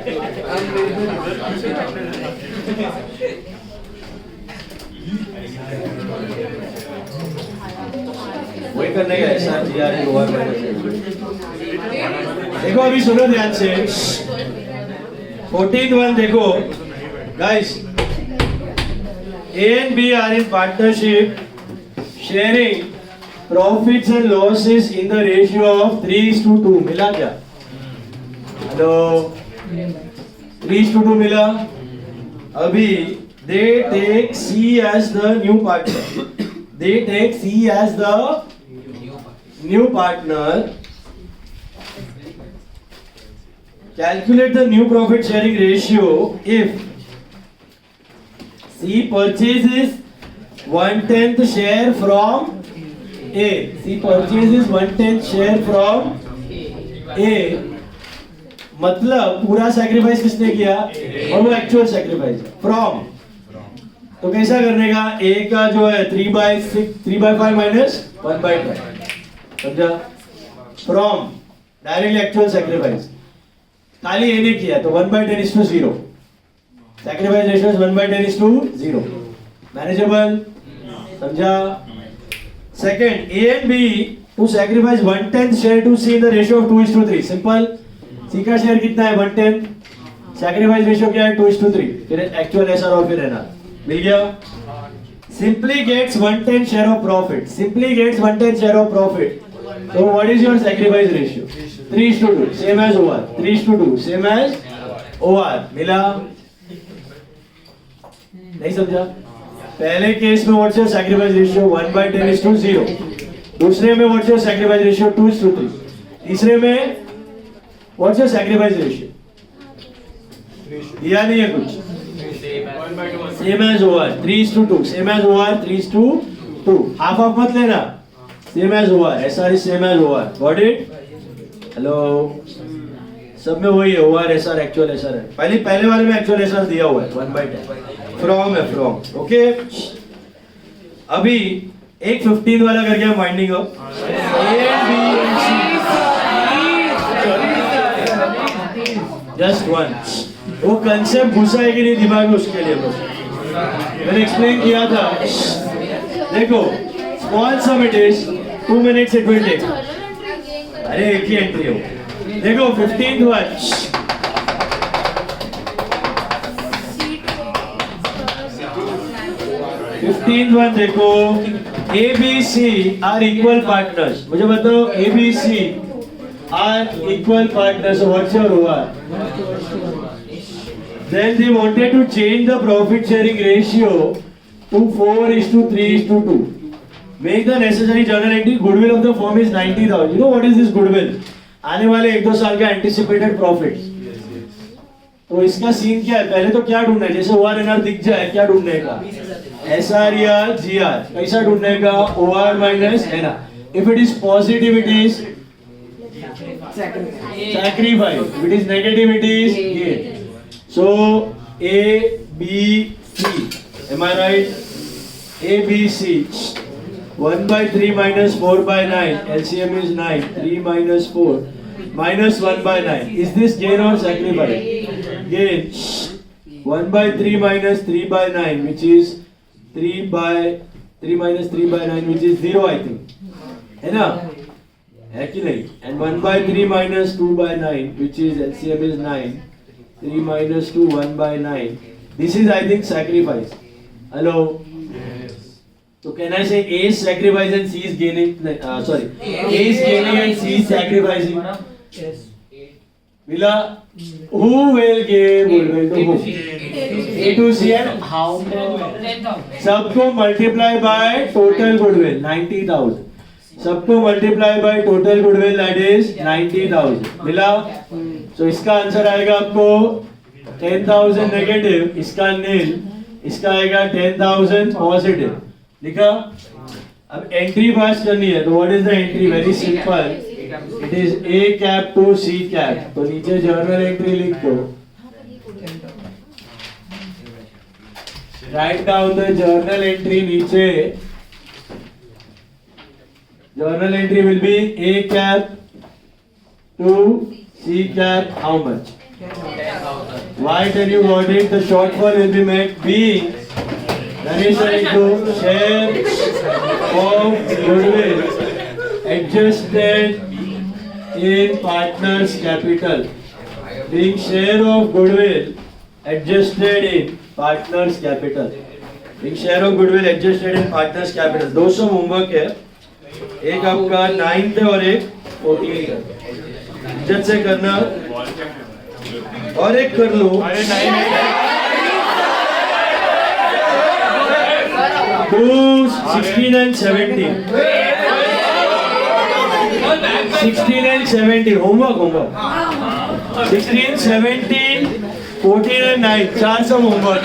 वही करने का SR GR OR माइनस। देखो अभी सुनो ध्यान से। 14th one देखो guys, A and B are in partnership, sharing profits and losses in the ratio of 3:2. मिला क्या? हेलो, 3:2 मिला। अभी they take C as the new partner. They take C as the new partner. Calculate the new profit sharing ratio if C purchases 1/10 share from A. C purchases 1/10 share from A. मतलब पूरा sacrifice किसने किया? और वो actual sacrifice from. तो कैसा करने का? A का जो है 3/5 माइनस 1/10, समझा? From directly actual sacrifice. खाली A ने किया तो 1/10:0। Sacrifice ratio 1/10:0। मैनेजेबल, समझा? Second, A and B to sacrifice 1/10 share to C in the ratio of 2:3. Simple. C का शेयर कितना है? 1/10। सैक्रिफाइस रेशियो क्या है? 2:3। फिर एक्चुअल SR और फिर NR मिल गया। Simply gets 1/10 share of profit. Simply gets 1/10 share of profit. So what is your sacrifice ratio? 3:2. Same as OR. 3:2. Same as OR. मिला? नहीं समझा? पहले केस में व्हाट्स योर सैक्रिफाइस रेशियो? 1/10:0। दूसरे में व्हाट्स योर सैक्रिफाइस रेशियो? 2:3। तीसरे में what's your sacrifice ratio? दिया नहीं है कुछ। Same as OR, 3:2. Same as OR, 3:2. Half मत लेना. Same as OR. SR is same as OR. Got it? Hello. सब में वही है, OR SR एक्चुअल SR है. पहले वाले में एक्चुअल SR दिया हुआ है 1/10. From है from. Okay? अभी एक 15 वाला करके हम winding up. A, B and C. Just one. वो कंसेप्ट घुसा है कि नहीं दिमाग में, उसके लिए बस मैंने एक्सप्लेन किया था. देखो small sum it is 2 minutes it will take. अरे एक ही एंट्री हो. देखो 15th वन. 15th वन देखो. A B C are equal partners. मुझे बताओ A B C are equal partners. What's your OR? Then they wanted to change the profit sharing ratio to 4:3:2. Make the necessary journal entry. Goodwill of the firm is 90,000. You know what is this goodwill? आने वाले 1-2 साल का anticipated profits. तो इसका scene क्या है? पहले तो क्या ढूंढना है? जैसे OR NR दिख जाए, क्या ढूंढने का? SR या GR. कैसा ढूंढने का? OR minus NR. If it is positive, it is sacrifice. If it is negative, it is gain. So A, B, C. Am I right? A, B, C. 1/3 minus 4/9. LCM is 9. 3 minus 4 minus 1/9. Is this gain or sacrifice? Gain. 1/3 minus 3/9, which is 3 minus 3/9, which is 0, I think. है ना? है कि नहीं? And 1/3 minus 2/9, which is LCM is 9. 3 minus 2, 1/9. This is, I think, sacrifice. Hello? So can I say A is sacrifice and C is gaining? Sorry. A is gaining and C is sacrificing. Villa, who will give goodwill to who? A to C and how much? सबको multiply by total goodwill 90,000. सबको multiply by total goodwill, that is 90,000. मिला? So इसका answer आएगा आपको 10,000 negative, इसका नील, इसका आएगा 10,000 positive. लिखा? अब एंट्री पास करनी है, तो what is the entry? Very simple. It is A cap to C cap. तो नीचे जर्नल एंट्री लिख दो. Write down the journal entry. नीचे journal entry will be A cap to C cap. How much? Why tell you what it? The shortfall will be made being necessary to share of goodwill adjusted in partners capital. Being share of goodwill adjusted in partners capital. Being share of goodwill adjusted in partners capital. 200 homework है. एक आपका 9th है और एक 14th है. इज्जत से करना. और एक कर लो. 16 and 17. 16 and 17 homework. 16, 17, 14 and 9 चार सब होमवर्क.